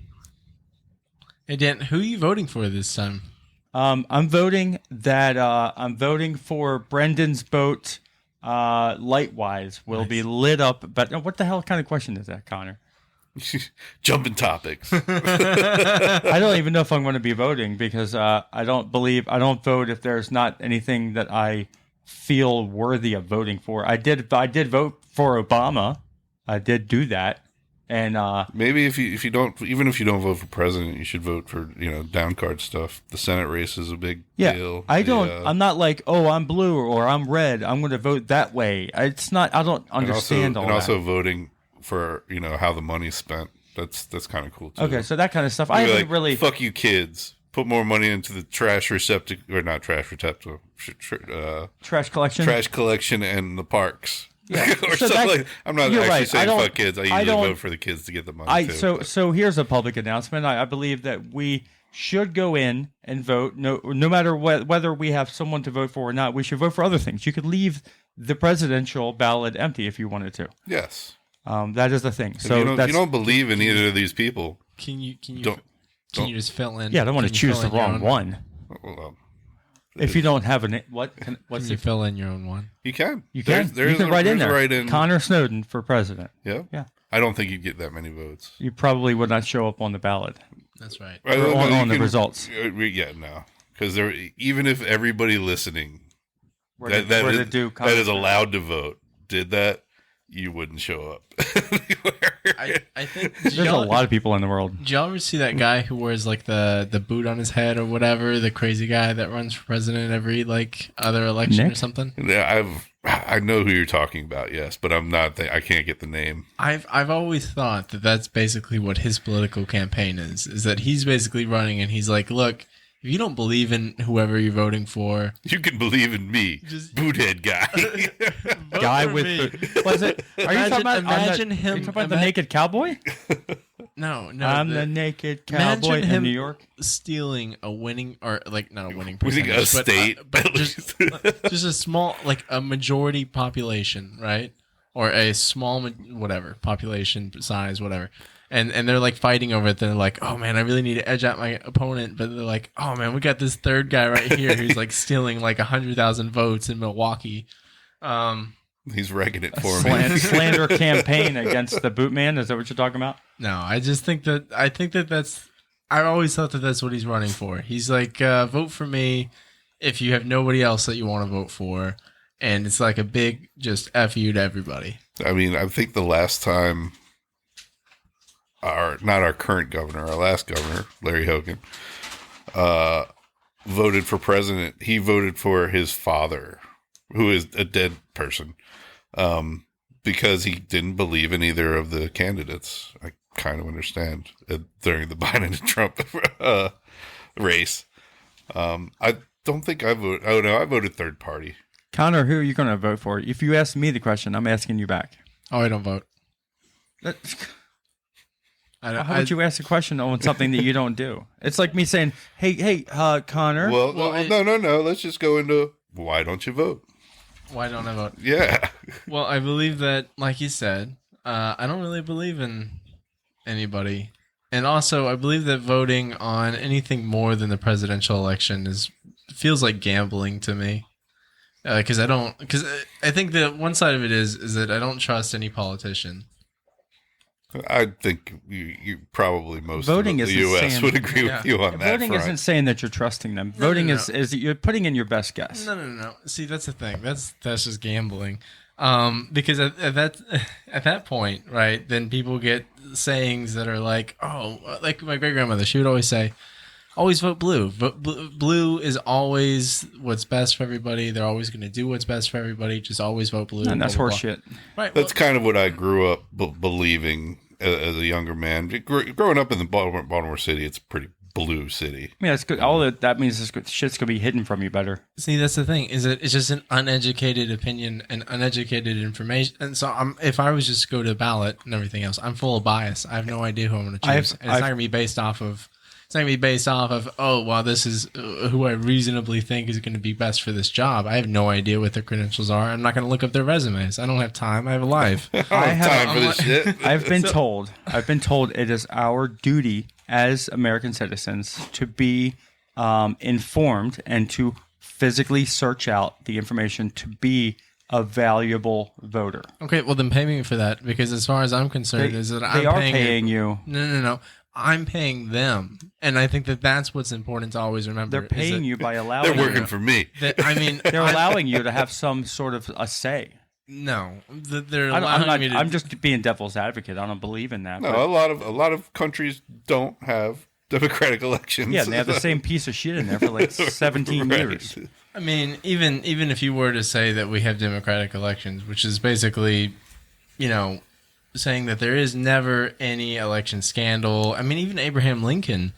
Hey Dan, who are you voting for this time? I'm voting for Brendan's boat. Lightwise will be lit up. But what the hell kind of question is that, Connor? Jumping topics. I don't even know if I'm going to be voting because I don't vote if there's not anything that I feel worthy of voting for. I did vote for Obama. I did do that, and maybe if you don't vote for president, you should vote for down card stuff. The Senate race is a big deal. I'm not like, oh, I'm blue or I'm red, I'm going to vote that way. It's not. I don't understand all that. And also voting for how the money's spent. That's kind of cool too. Okay, so that kind of stuff. I haven't really. Fuck you, kids. Put more money into the trash receptacle, or not trash receptacle, trash collection. Trash collection and the parks. Yeah. Or so something like. I'm not actually right. saying fuck kids. I usually vote for the kids to get the money. So here's a public announcement. I believe that we should go in and vote. No matter whether we have someone to vote for or not, we should vote for other things. You could leave the presidential ballot empty if you wanted to. Yes. That is the thing. If so you don't believe in either of these people. Can you Don't just fill in? Yeah, I don't want to choose the wrong one. Well, If you don't have what's Can the you fill in your own one? you can. you can There's you can write in there. Write in. Connor Snowden for president. Yeah. Yeah. I don't think you'd get that many votes. You probably would not show up on the ballot That's right. or on the results. Yeah, no. Because even if everybody listening that is allowed to vote did that, you wouldn't show up anywhere. I think There's a lot of people in the world. Did y'all ever see that guy who wears like the boot on his head or whatever? The crazy guy that runs for president every other election Nick? or something? Yeah, I know who you're talking about. Yes, but I'm not. I can't get the name. I've always thought that that's basically what his political campaign is that he's basically running and he's like, look, if you don't believe in whoever you're voting for, You can believe in me, boothead guy. Guy for with me. was it? Are you talking about? Imagine him. Are you talking about the naked cowboy? No. I'm the naked cowboy imagine in him New York. stealing a winning, or not a winning We think percentage, a state, but at just least. just a small, a majority population, right? Or a small, whatever population size, whatever. And they're fighting over it. They're like, oh man, I really need to edge out my opponent. But they're like, oh man, we got this third guy right here who's stealing 100,000 votes in Milwaukee. He's wrecking it for me. Slander campaign against the bootman. Is that what you're talking about? No, I just think that's. I've always thought that that's what he's running for. He's like, vote for me if you have nobody else that you want to vote for, and it's like a big just F you to everybody. I mean, I think the last time not our current governor, our last governor, Larry Hogan, voted for president. He voted for his father, who is a dead person, because he didn't believe in either of the candidates. I kind of understand during the Biden and Trump race. I don't think I voted. Oh no, I voted third party. Connor, who are you going to vote for? If you ask me the question, I'm asking you back. Oh, I don't vote. How would you ask a question on something that you don't do? It's like me saying, "Hey, Connor." Well, no. Let's just go into why don't you vote? Why don't I vote? Yeah. Well, I believe that, like you said, I don't really believe in anybody. And also, I believe that voting on anything more than the presidential election feels like gambling to me. Because I think that one side of it is that I don't trust any politician. I think you probably most Voting of the isn't U.S. saying- would agree with you on that Voting front. isn't saying that you're trusting them. Voting no. is you're putting in your best guess. No. See, that's the thing. That's just gambling. Because at that point, right, then people get sayings that are like, oh, like my great grandmother, she would always say, always vote blue. Blue is always what's best for everybody. They're always going to do what's best for everybody. Just always vote blue. And that's blah, blah, horseshit. blah. Right. That's kind of what I grew up believing as a younger man. Growing up in the Baltimore city, it's a pretty blue city. Yeah, it's good. All that means is shit's gonna be hidden from you better. See, that's the thing. Is that it's just an uneducated opinion and uneducated information. And so, if I was just to go to a ballot and everything else, I'm full of bias. I have no idea who I'm going to choose, and it's not going to be based off of. It's not going to be based off of, oh, well, this is who I reasonably think is going to be best for this job. I have no idea what their credentials are. I'm not going to look up their resumes. I don't have time. I have a life. I don't have time for this shit. I've been told it is our duty as American citizens to be informed and to physically search out the information to be a valuable voter. Okay, well, then pay me for that, because as far as I'm concerned, They are paying you. No. I'm paying them, and I think that that's what's important to always remember. They're paying you by allowing They're working for me. They're allowing you to have some sort of a say. No, they're allowing me to. I'm just being devil's advocate. I don't believe in that. No, a lot of countries don't have democratic elections. Yeah, and they have the same piece of shit in there for like 17 Right. years. I mean, even if you were to say that we have democratic elections, which is basically, saying that there is never any election scandal. I mean, even Abraham Lincoln,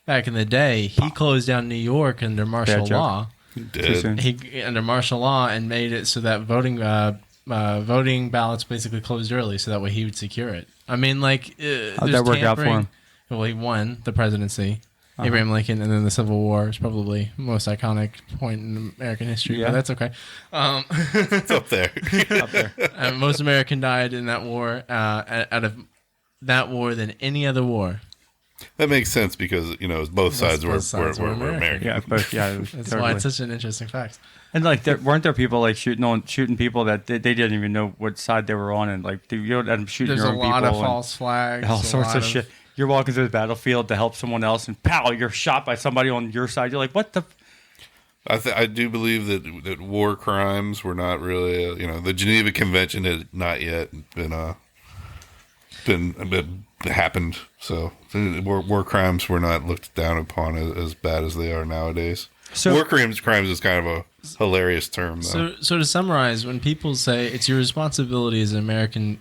back in the day, he closed down New York under martial law. Did. Under martial law, and made it so that voting ballots basically closed early, so that way he would secure it. I mean, like, how'd that work out for him? Well, he won the presidency. Abraham Lincoln, and then the Civil War is probably the most iconic point in American history. Yeah, but that's okay. It's up there. Up there. Most American died in that war, out of that war than any other war. That makes sense because both sides were American. Yeah, both. Yeah, That's why it's such an interesting fact. And like, weren't there people like shooting people that they didn't even know what side they were on, and like you end up shooting There's your a own people. lot of false flags, all sorts of shit. You're walking through the battlefield to help someone else, and pow, you're shot by somebody on your side. You're like, what the? I do believe that war crimes were not really, the Geneva Convention had not yet been happened. So war crimes were not looked down upon as bad as they are nowadays. So war crimes is kind of a hilarious term, though. So to summarize, when people say it's your responsibility as an American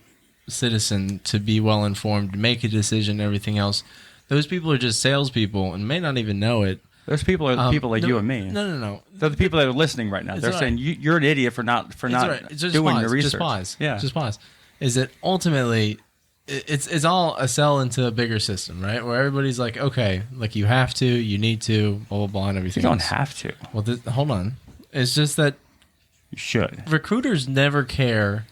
citizen to be well informed, to make a decision, everything else, those people are just salespeople and may not even know it. Those people are the people like you and me. No. They're the people that are listening right now. They're saying you're an idiot for not doing your research. Just pause. Yeah, just pause. Is that ultimately it's all a sell into a bigger system, right? Where everybody's like, okay, like you have to, you need to, blah blah blah, and everything. You don't have to. Well, hold on. It's just that you should. Recruiters never care.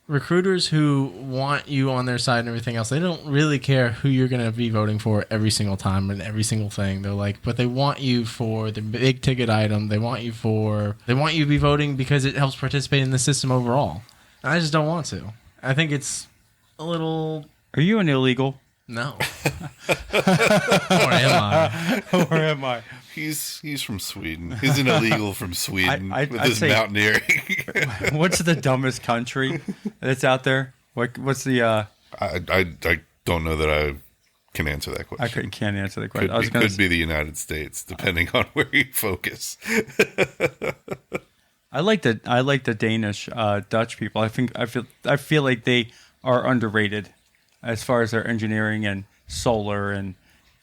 Recruiters who want you on their side and everything else, they don't really care who you're going to be voting for every single time and every single thing. They're like, but they want you for the big ticket item. They want you to be voting because it helps participate in the system overall. And I just don't want to. I think it's a little. Are you an illegal? No. Or am I? Or am I? He's from Sweden. He's an illegal from Sweden with his mountaineering. What's the dumbest country that's out there? What's the? I don't know that I can answer that question. I can't answer the question. Could be the United States, depending on where you focus. I like the Danish, Dutch people. I feel like they are underrated as far as their engineering and solar and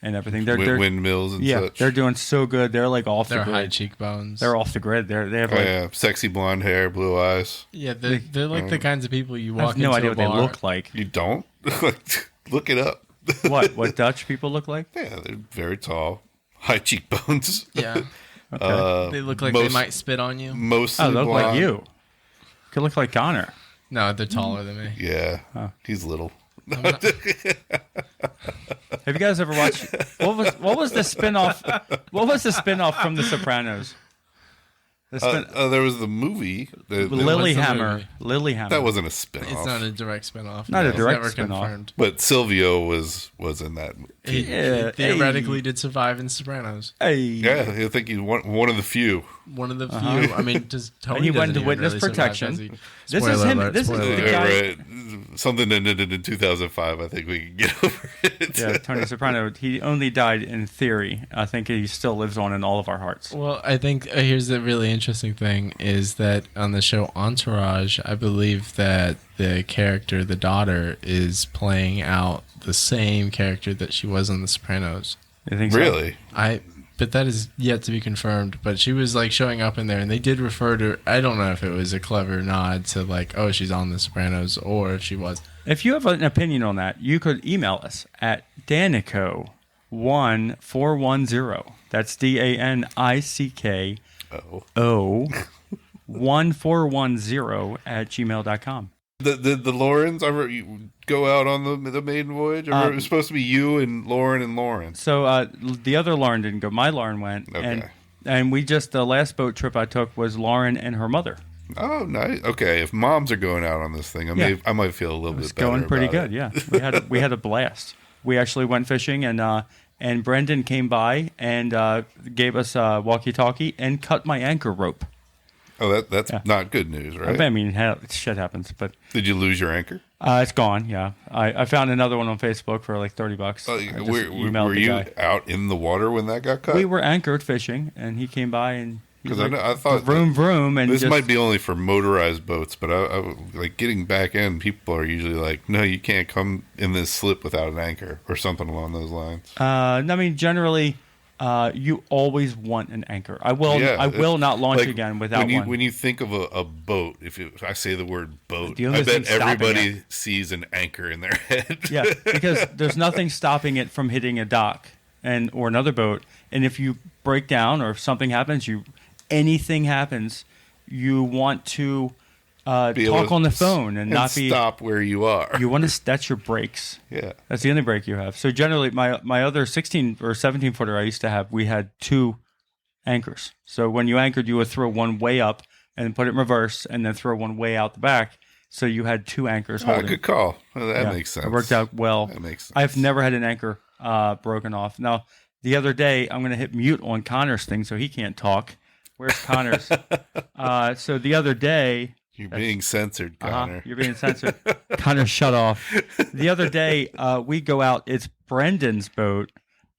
everything. They're windmills and such. They're doing so good. They're like off the grid. They're high cheekbones. They're off the grid. They have sexy blonde hair, blue eyes. Yeah, they're like the kinds of people you walk into. I have no idea a bar. what they look like. You don't? Look it up. What Dutch people look like? Yeah, they're very tall, high cheekbones. Yeah. Okay. They look like they might spit on you. Mostly Oh, they look like blonde. you. Could look like Connor. No, they're taller than me. Yeah, Oh. he's little. Have you guys ever watched what was the spinoff? What was the spinoff from The Sopranos? There was the movie. Lilyhammer. Lilyhammer. That wasn't a spinoff. It's not a direct spinoff. Not a It's direct never spinoff. confirmed. But Silvio was in that. He Yeah, theoretically did survive in Sopranos. Hey. Yeah, I think he's one of the few. One of the few. I mean, does Tony? And he went doesn't into even witness really survive, protection. does he? This is Spoiler him. alert, This is spoiler the alert. guy. Right. Something ended in 2005. I think we can get over it. Yeah, Tony Soprano. He only died in theory. I think he still lives on in all of our hearts. Well, I think here's the really interesting thing is that on the show Entourage, I believe that the character, the daughter, is playing out the same character that she was on The Sopranos. You think so? Really? But that is yet to be confirmed. But she was like showing up in there, and they did refer to. I don't know if it was a clever nod to like, oh, she's on The Sopranos, or if she was. If you have an opinion on that, you could email us at Danico1410. That's DANICKO Oh. 1410 at gmail.com. The Laurens ever go out on the maiden voyage? It was supposed to be you and Lauren. So the other Lauren didn't go. My Lauren went. Okay. And we just, the last boat trip I took was Lauren and her mother. Oh, nice. Okay, if moms are going out on this thing, I might feel a little It's bit better. going pretty about good, it. yeah. We had a blast. We actually went fishing, and Brendan came by and gave us a walkie-talkie and cut my anchor rope. Oh, that's not good news, right? I mean, hell, shit happens, but Did you lose your anchor? it's gone. Yeah, I found another one on Facebook for like $30. I just emailed Were the you guy. out in the water when that got cut? We were anchored fishing, and he came by and he's Because like, I thought vroom vroom, and this just, might be only for motorized boats, but I like getting back in. People are usually like, "No, you can't come in this slip without an anchor," or something along those lines. I mean, generally, you always want an anchor. I will not launch Like, again without when you, one. When you think of a boat, if I say the word boat, The only I bet thing stopping everybody sees an anchor in their head. Yeah, because there's nothing stopping it from hitting a dock or another boat. And if you break down or if something happens, anything happens, you want to talk on the phone and not be stop where you are. You want to. That's your brakes. Yeah. That's the only brake you have. So generally, my other 16 or 17 footer I used to have, we had two anchors. So when you anchored, you would throw one way up and put it in reverse, and then throw one way out the back. So you had two anchors holding. Good call. Well, that makes sense. It worked out well. That makes sense. I've never had an anchor broken off. Now, the other day, I'm going to hit mute on Connor's thing so he can't talk. Where's Connor's? So the other day... You're being censored, Connor. You're being censored. Connor, shut off. The other day, we go out. It's Brendan's boat.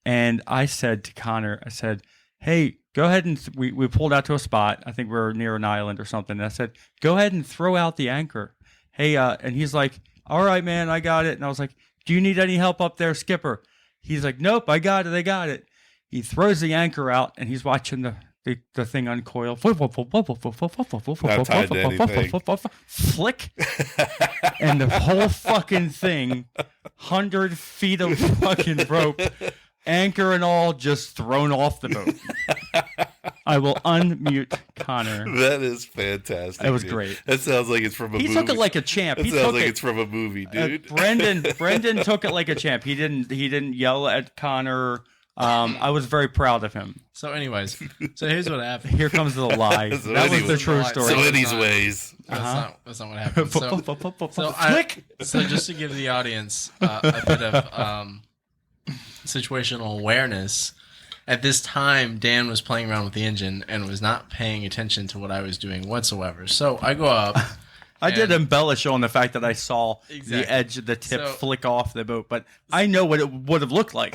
And I said to Connor, I said, hey, go ahead and... we pulled out to a spot. I think we were near an island or something. And I said, go ahead and throw out the anchor. Hey, and he's like, all right, man, I got it. And I was like, do you need any help up there, Skipper? He's like, nope, I got it. He throws the anchor out, and he's watching the thing uncoil. Flick, and the whole fucking thing, 100 feet of fucking rope, anchor and all, just thrown off the boat. I will unmute Connor. That is fantastic. It was dude. great. That sounds like it's from a movie. He took it like a champ. That He sounds took like it. it's from a movie, dude. Brendan took it like a champ. He didn't yell at Connor. I was very proud of him. So, anyways, here's what happened. Here comes the lie. So That was anyway- the true story. So anyways, That's not what happened. So just to give the audience a bit of situational awareness, at this time, Dan was playing around with the engine and was not paying attention to what I was doing whatsoever. So I go up. I did embellish on the fact that I saw Exactly. the edge of the tip flick off the boat, but I know what it would have looked like,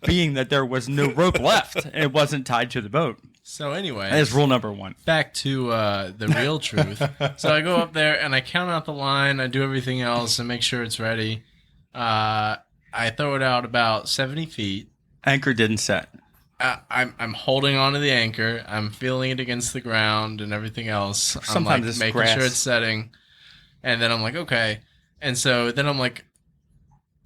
being that there was no rope left and it wasn't tied to the boat. So anyway, That is rule number one. back to the real truth. So I go up there and I count out the line. I do everything else and make sure it's ready. I throw it out about 70 feet. Anchor didn't set. I'm holding onto the anchor. I'm feeling it against the ground and everything else. Sometimes I'm like it's making grass. sure it's setting. And then I'm like, okay. And so then I'm like,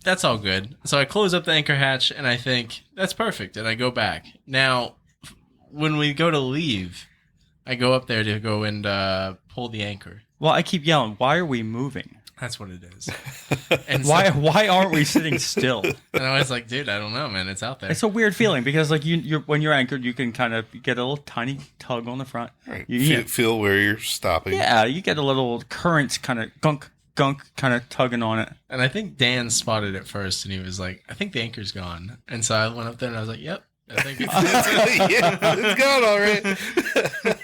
that's all good. So I close up the anchor hatch, and I think, that's perfect, and I go back. Now, when we go to leave, I go up there to go and pull the anchor. Well, I keep yelling, why are we moving? That's what it is. And Why aren't we sitting still? And I was like, dude, I don't know, man. It's out there. It's a weird feeling because like you're when you're anchored, you can kind of get a little tiny tug on the front. Right. You Feel where you're stopping. Yeah, you get a little current kind of gunk kind of tugging on it. And I think Dan spotted it first, and he was like, I think the anchor's gone. And so I went up there, and I was like, yep. I think it's Yeah, it's gone all right.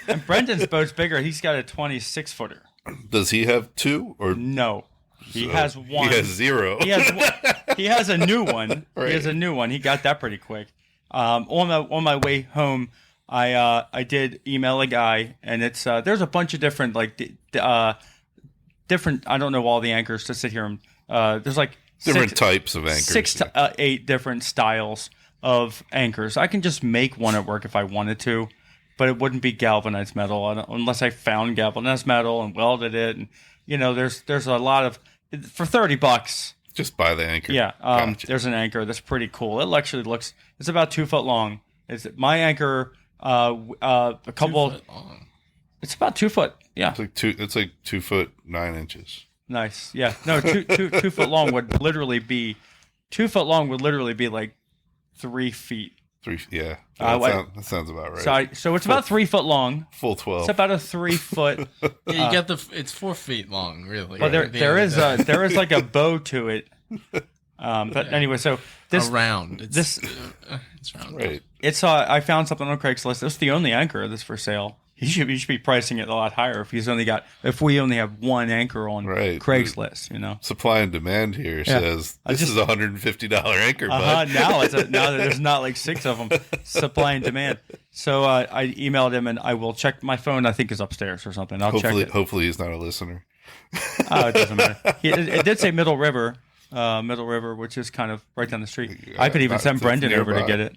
And Brendan's boat's bigger. He's got a 26-footer. Does he have two or No. He so has one. He has zero. He has a new one. Right. He has a new one. He got that pretty quick. On my way home, I did email a guy, and it's there's a bunch of different different. I don't know all the anchors to sit here and there's like Different types of anchors. 6 to 8 different styles of anchors. I can just make one at work if I wanted to, but it wouldn't be galvanized metal unless I found galvanized metal and welded it. And there's a lot of for $30. Just buy the anchor. Yeah, Gotcha. there's an anchor that's pretty cool. It actually looks. It's about 2 foot long. It's my anchor. A couple. 2 foot long. It's about 2 foot. Yeah, It's like 2 foot 9 inches. nice. Yeah, no, 2 foot long would literally be 2 foot long would literally be like 3 feet. 3. Yeah, that sounds about right. So it's about 3 foot long. Full 12. It's about a 3 foot. Yeah, you got it's 4 feet long, really. But there is like a bow to it. But anyway, so this around. It's round. Right. I found something on Craigslist. It's the only anchor that's for sale. You should be pricing it a lot higher if we only have one anchor on Craigslist. Supply and demand here says this is $150 anchor, bud. Now now that there's not like 6 of them. Supply and demand. So I emailed him, and I will check my phone. I think is upstairs or something. I'll check it. Hopefully he's not a listener. Oh, it doesn't matter. It did say Middle River, which is kind of right down the street. I could even send Brendan over to get it.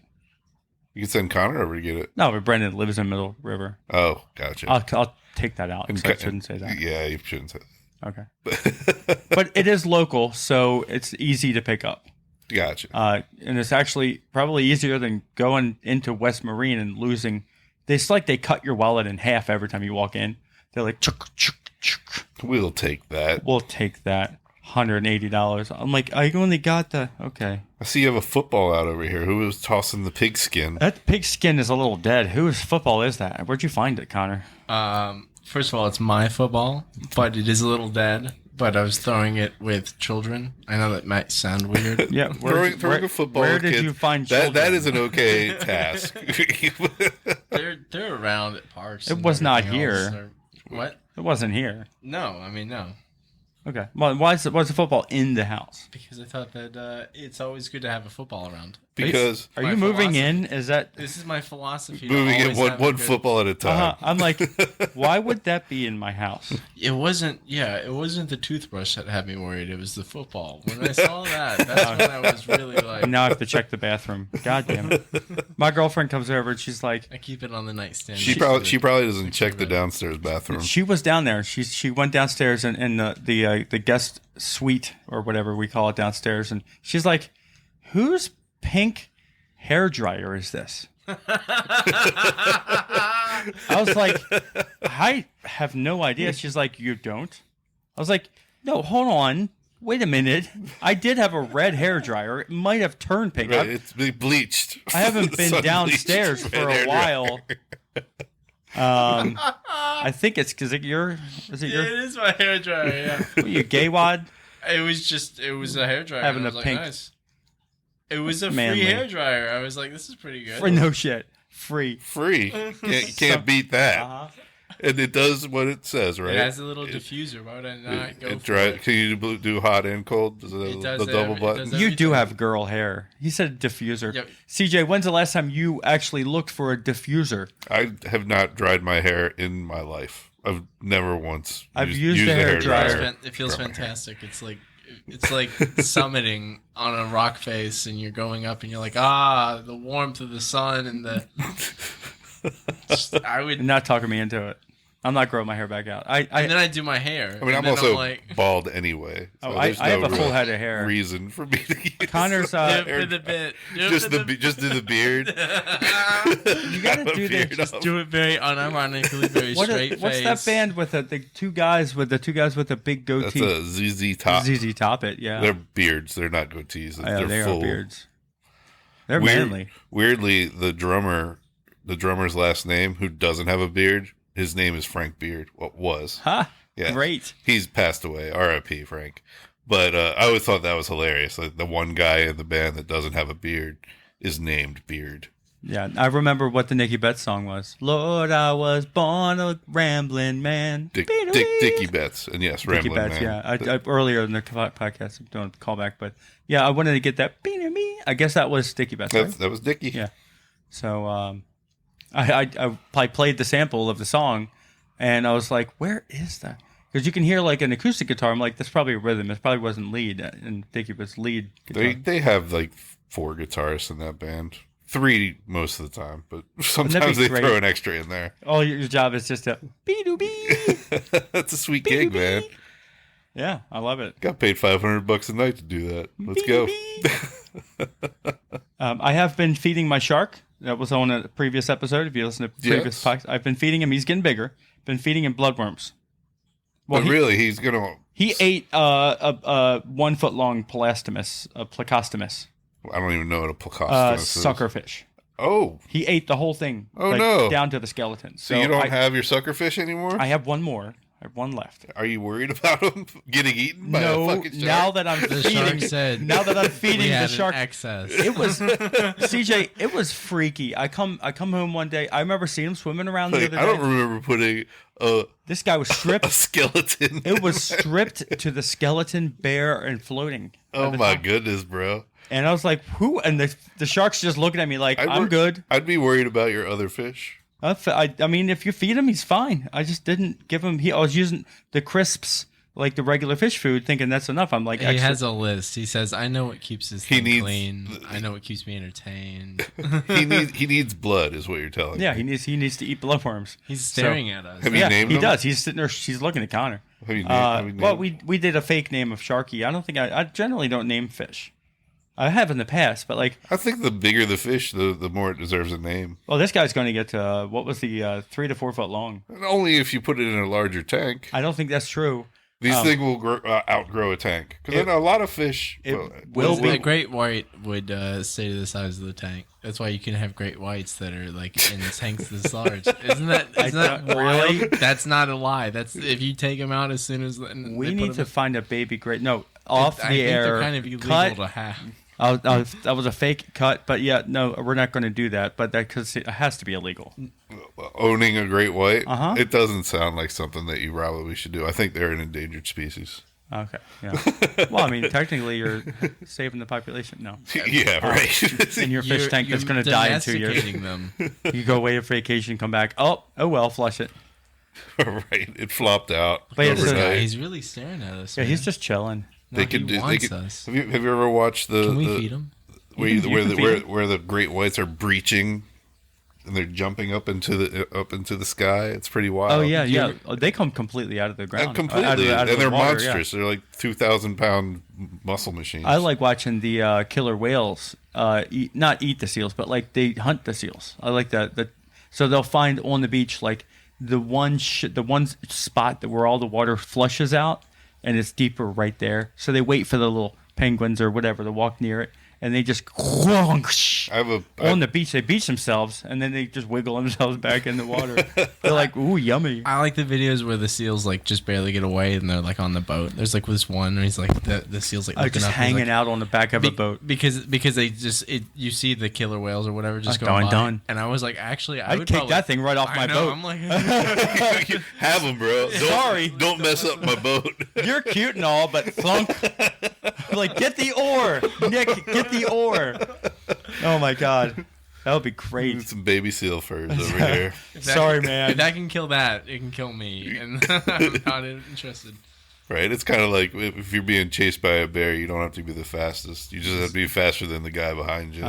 You can send Connor over to get it. No, but Brendan lives in Middle River. Oh, gotcha. I'll take that out. I shouldn't say that. Yeah, you shouldn't say that. Okay. But it is local, so it's easy to pick up. Gotcha. And it's actually probably easier than going into West Marine and losing. It's like they cut your wallet in half every time you walk in. They're like, chuk, chuk, chuk. We'll take that. We'll take that. $180. I'm like, I only got okay. I see you have a football out over here. Who was tossing the pigskin? That pigskin is a little dead. Whose football is that? Where'd you find it, Connor? First of all, it's my football, but it is a little dead. But I was throwing it with children. I know that might sound weird. Yeah, throwing a football. Where with did kids, you find children? That is an okay task. They're around at parks. It was not here. What? It wasn't here. No, I mean no. Okay. Well, why is the football in the house? Because I thought that it's always good to have a football around. Because are you moving in? Is that this is my philosophy? Moving in one football at a time. I'm like, why would that be in my house? It wasn't. Yeah, it wasn't the toothbrush that had me worried. It was the football. When I saw that, that's when I was really like. And now I have to check the bathroom. God damn it! My girlfriend comes over and she's like, I keep it on the nightstand. She probably doesn't check the downstairs bathroom. She was down there. She went downstairs in the guest suite or whatever we call it downstairs, and she's like, "Whose pink hair dryer is this?" I was like, I have no idea. She's like, you don't? I was like, no, hold on. Wait a minute. I did have a red hair dryer. It might have turned pink. Right, it's bleached. I haven't been downstairs for a while. I think it's because Is it your? It is my hair dryer. Yeah. What, you gay wad? It was a hair dryer. Having a pink. Nice. It was a Manly. free hair dryer. I was like, this is pretty good. For no shit. Free. Can't beat that. Uh-huh. And it does what it says, right? It has a little diffuser. Why would I not go for dry, it? Can you do hot and cold? Does It does the double it button? does You do everything. have girl hair. He said diffuser. Yep. CJ, when's the last time you actually looked for a diffuser? I have not dried my hair in my life. I've never once. I've used a hair dryer. It feels fantastic. It's like summiting on a rock face, and you're going up, and you're like, the warmth of the sun and the. You're not talking me into it. I'm not growing my hair back out. And then I do my hair. I mean, I'm then also like, bald anyway. So I there's have no a full real head of hair. reason for me to use Connor's do it for the bit. just do the beard. you got to do beard this. Just do it very unironically, very straight What's face. that band with the two guys with the big That's goatee? a ZZ Top. ZZ Top it, yeah. They're beards. They're not goatees. Yeah, They're they full. are beards. They're manly. Weirdly, the drummer's last name, who doesn't have a beard, his name is Frank Beard. What was? Ha! Yeah, Great. He's passed away. R.I.P. Frank. But I always thought that was hilarious. Like the one guy in the band that doesn't have a beard is named Beard. Yeah, I remember what the Nicky Betts song was. Lord, I was born a rambling man. Dickie Betts, and yes, Dickie Rambling Betts, Man. yeah. I earlier in the podcast, I'm doing a callback, but yeah, I wanted to get that. I guess that was Dickie Betts, right? That was Dickie. Yeah. So I played the sample of the song, and I was like, where is that? Because you can hear like an acoustic guitar. I'm like, that's probably a rhythm. It probably wasn't lead, and Dickie was lead guitar. They have like 4 guitarists in that band. 3 most of the time, but sometimes they throw an extra in there. Oh, your job is just to be. That's a sweet gig, man. Yeah, I love it. Got paid $500 a night to do that. Let's go. I have been feeding my shark. That was on a previous episode. If you listen to previous podcasts, I've been feeding him. He's getting bigger. Been feeding him bloodworms. Well, really, he's gonna. He ate a 1 foot long plecostomus. I don't even know what a plecostomus is. Suckerfish. Oh. He ate the whole thing. Oh, no. Down to the skeleton. So you don't have your suckerfish anymore? I have one more. I have one left. Are you worried about him getting eaten by a fucking shark? Now that I'm feeding the shark excess. It was CJ. It was freaky. I come home one day. I remember seeing him swimming around the other day. I don't remember putting this guy was stripped. A skeleton. It was stripped to the skeleton, bare and floating. Oh my goodness, bro. And I was like, "Who?" And the shark's just looking at me like, "I'm good." I'd be worried about your other fish. I mean, if you feed him, he's fine. I just didn't give him. I was using the crisps, like the regular fish food, thinking that's enough. I'm like, he has a list. He says, "I know what keeps his thing clean. I know what keeps me entertained." he needs blood, is what you're telling me. Yeah, he needs to eat bloodworms. He's staring at us. Have you named him? He does. He's sitting there. She's looking at Connor. Have you named well, we did a fake name of Sharky. I don't think I generally don't name fish. I have in the past, but like I think the bigger the fish, the more it deserves a name. Well, this guy's going to get to what was the 3 to 4 foot long? And only if you put it in a larger tank. I don't think that's true. These things will outgrow a tank because I know a lot a lot of fish. A great white would stay to the size of the tank. That's why you can have great whites that are like in tanks this large. Isn't that wild? Really? That's not a lie. That's if you take them out as soon as we need to find a baby great. No, off the air. They're kind of illegal cut. To have. That was a fake cut, but yeah, no, we're not going to do that. But that because it has to be illegal. Owning a great white, it doesn't sound like something that you probably should do. I think they're an endangered species. Okay, yeah. Well, I mean, technically, you're saving the population. No. Yeah, right. In your fish tank that's going to die in 2 years. Them. You go away on vacation, come back. Oh well, flush it. Right, it flopped out. But he's really staring at us. Yeah, man. he's just chilling. They could do. They could, us. Have you ever watched the? Can we feed them? Where the great whites are breaching, and they're jumping up into the sky. It's pretty wild. Oh yeah. They come completely out of the ground. Completely, out of and they're water, monstrous. Yeah. They're like 2,000-pound muscle machines. I like watching the killer whales not eat the seals, but like they hunt the seals. I like that. So they'll find on the beach like the one spot where all the water flushes out. And it's deeper right there. So they wait for the little penguins or whatever to walk near it. And they just on the beach. They beach themselves. And then they just wiggle themselves back in the water. They're like, ooh, yummy. I like the videos where the seals like just barely get away. And they're like on the boat. There's like this one where he's like, the seal's like looking just up, hanging like, out on the back of a boat. Because they just, you see the killer whales or whatever just going by. Done. And I was like, actually, I'd kick that thing right off my boat. I'm like, have them, bro. Don't mess up my boat. You're cute and all, but thunk. Like, get the oar, Nick. Get the oar. Oh my god, that would be great. Some baby seal furs over here. Sorry, man. If that can kill that, it can kill me, and I'm not interested. Right? It's kind of like if you're being chased by a bear, you don't have to be the fastest. You just have to be faster than the guy behind you.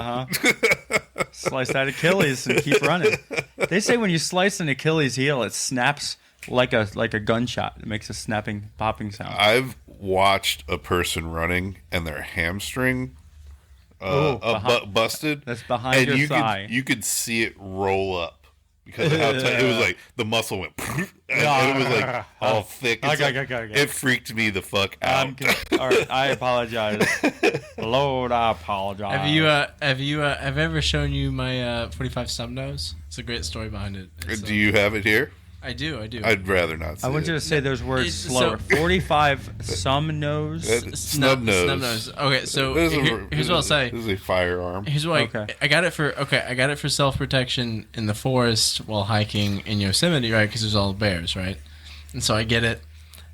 Slice that Achilles and keep running. They say when you slice an Achilles heel, it snaps like a gunshot. It makes a snapping, popping sound. I've watched a person running and their hamstring busted. That's behind your thigh. You could see it roll up because of how it was like the muscle went and it was like all thick. It freaked me the fuck out. All right, I apologize. Lord, I apologize. Have I ever shown you my 45 Snub Nose? It's a great story behind it. Do you have it here? I do. I'd rather not see I want you to say those words slower. 45 some nose. Snub nose. Snub nose. Okay, so here's what I'll say. This is a firearm. Here's what I got it for self-protection in the forest while hiking in Yosemite, right? Because there's all the bears, right? And so I get it.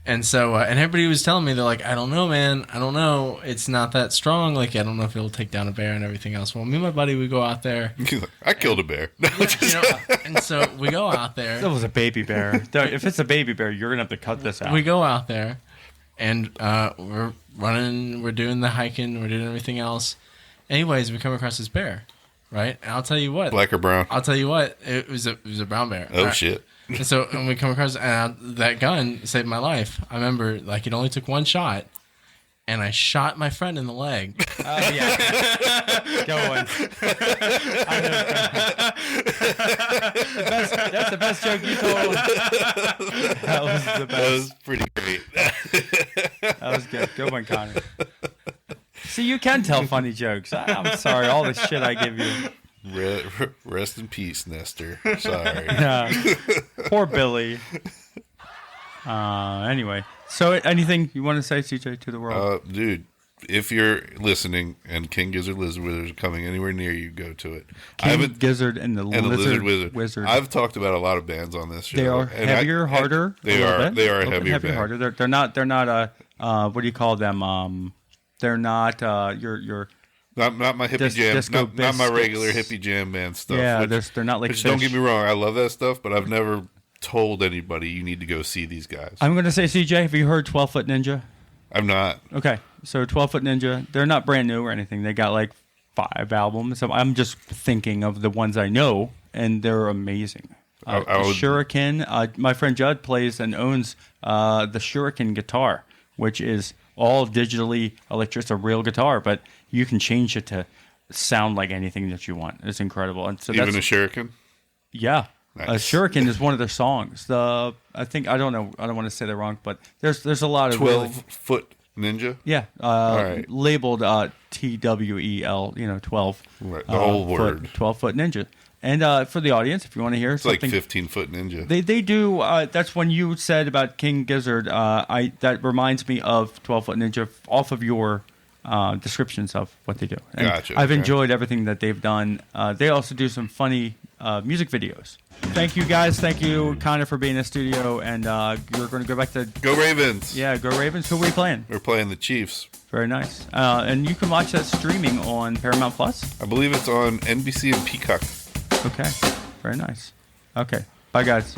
And so, and everybody was telling me, they're like, I don't know, man. I don't know. It's not that strong. Like, I don't know if it'll take down a bear and everything else. Well, me and my buddy, we go out there. I killed a bear. And so we go out there. That was a baby bear. If it's a baby bear, you're going to have to cut this out. We go out there, and we're running. We're doing the hiking. We're doing everything else. Anyways, we come across this bear, right? And I'll tell you what. Black or brown? I'll tell you what. It was a brown bear. Oh, right? shit. And so, and we come across, and that gun saved my life. I remember, like, it only took one shot, and I shot my friend in the leg. Oh, yeah. Go on. That's the best joke you told. That was the best. That was pretty great. That was good. Good one, Connor. See, you can tell funny jokes. I'm sorry, all the shit I give you. Rest in peace, Nestor. Sorry. Poor Billy. Anyway, so anything you want to say, CJ, to the world? Dude, if you're listening and King Gizzard Lizard Wizard is coming anywhere near you, go to it. King Gizzard and the Lizard Wizard. I've talked about a lot of bands on this show. They are heavier, harder. They are a heavier band. Harder. They're not what do you call them? They're not your Not my hippie jam, not my regular hippie jam band stuff. Yeah, they're not like. Don't get me wrong, I love that stuff, but I've never told anybody you need to go see these guys. I'm going to say, CJ, have you heard 12 Foot Ninja? I'm not. Okay, so 12 Foot Ninja, they're not brand new or anything. They got like 5 albums. So I'm just thinking of the ones I know, and they're amazing. Shuriken, my friend Judd plays and owns the Shuriken guitar, which is all digitally electric. It's a real guitar, but you can change it to sound like anything that you want. It's incredible. And so even a Shuriken? Yeah. Nice. Shuriken is one of their songs. I don't know. I don't want to say that wrong, but there's a lot of 12-foot ninja. Yeah, right. Labeled TWEL. 12. Right, the whole word. 12-foot ninja. And for the audience, if you want to hear something, like 15-foot ninja. They do. That's when you said about King Gizzard. That reminds me of 12-foot ninja off of your descriptions of what they do. And gotcha. I've enjoyed everything that they've done. They also do some funny music videos. Thank you, guys. Thank you, Connor, for being in the studio. And you're going to go back to... Go Ravens. Yeah, go Ravens. Who are we playing? We're playing the Chiefs. Very nice. And you can watch that streaming on Paramount Plus? I believe it's on NBC and Peacock. Okay. Very nice. Okay. Bye, guys.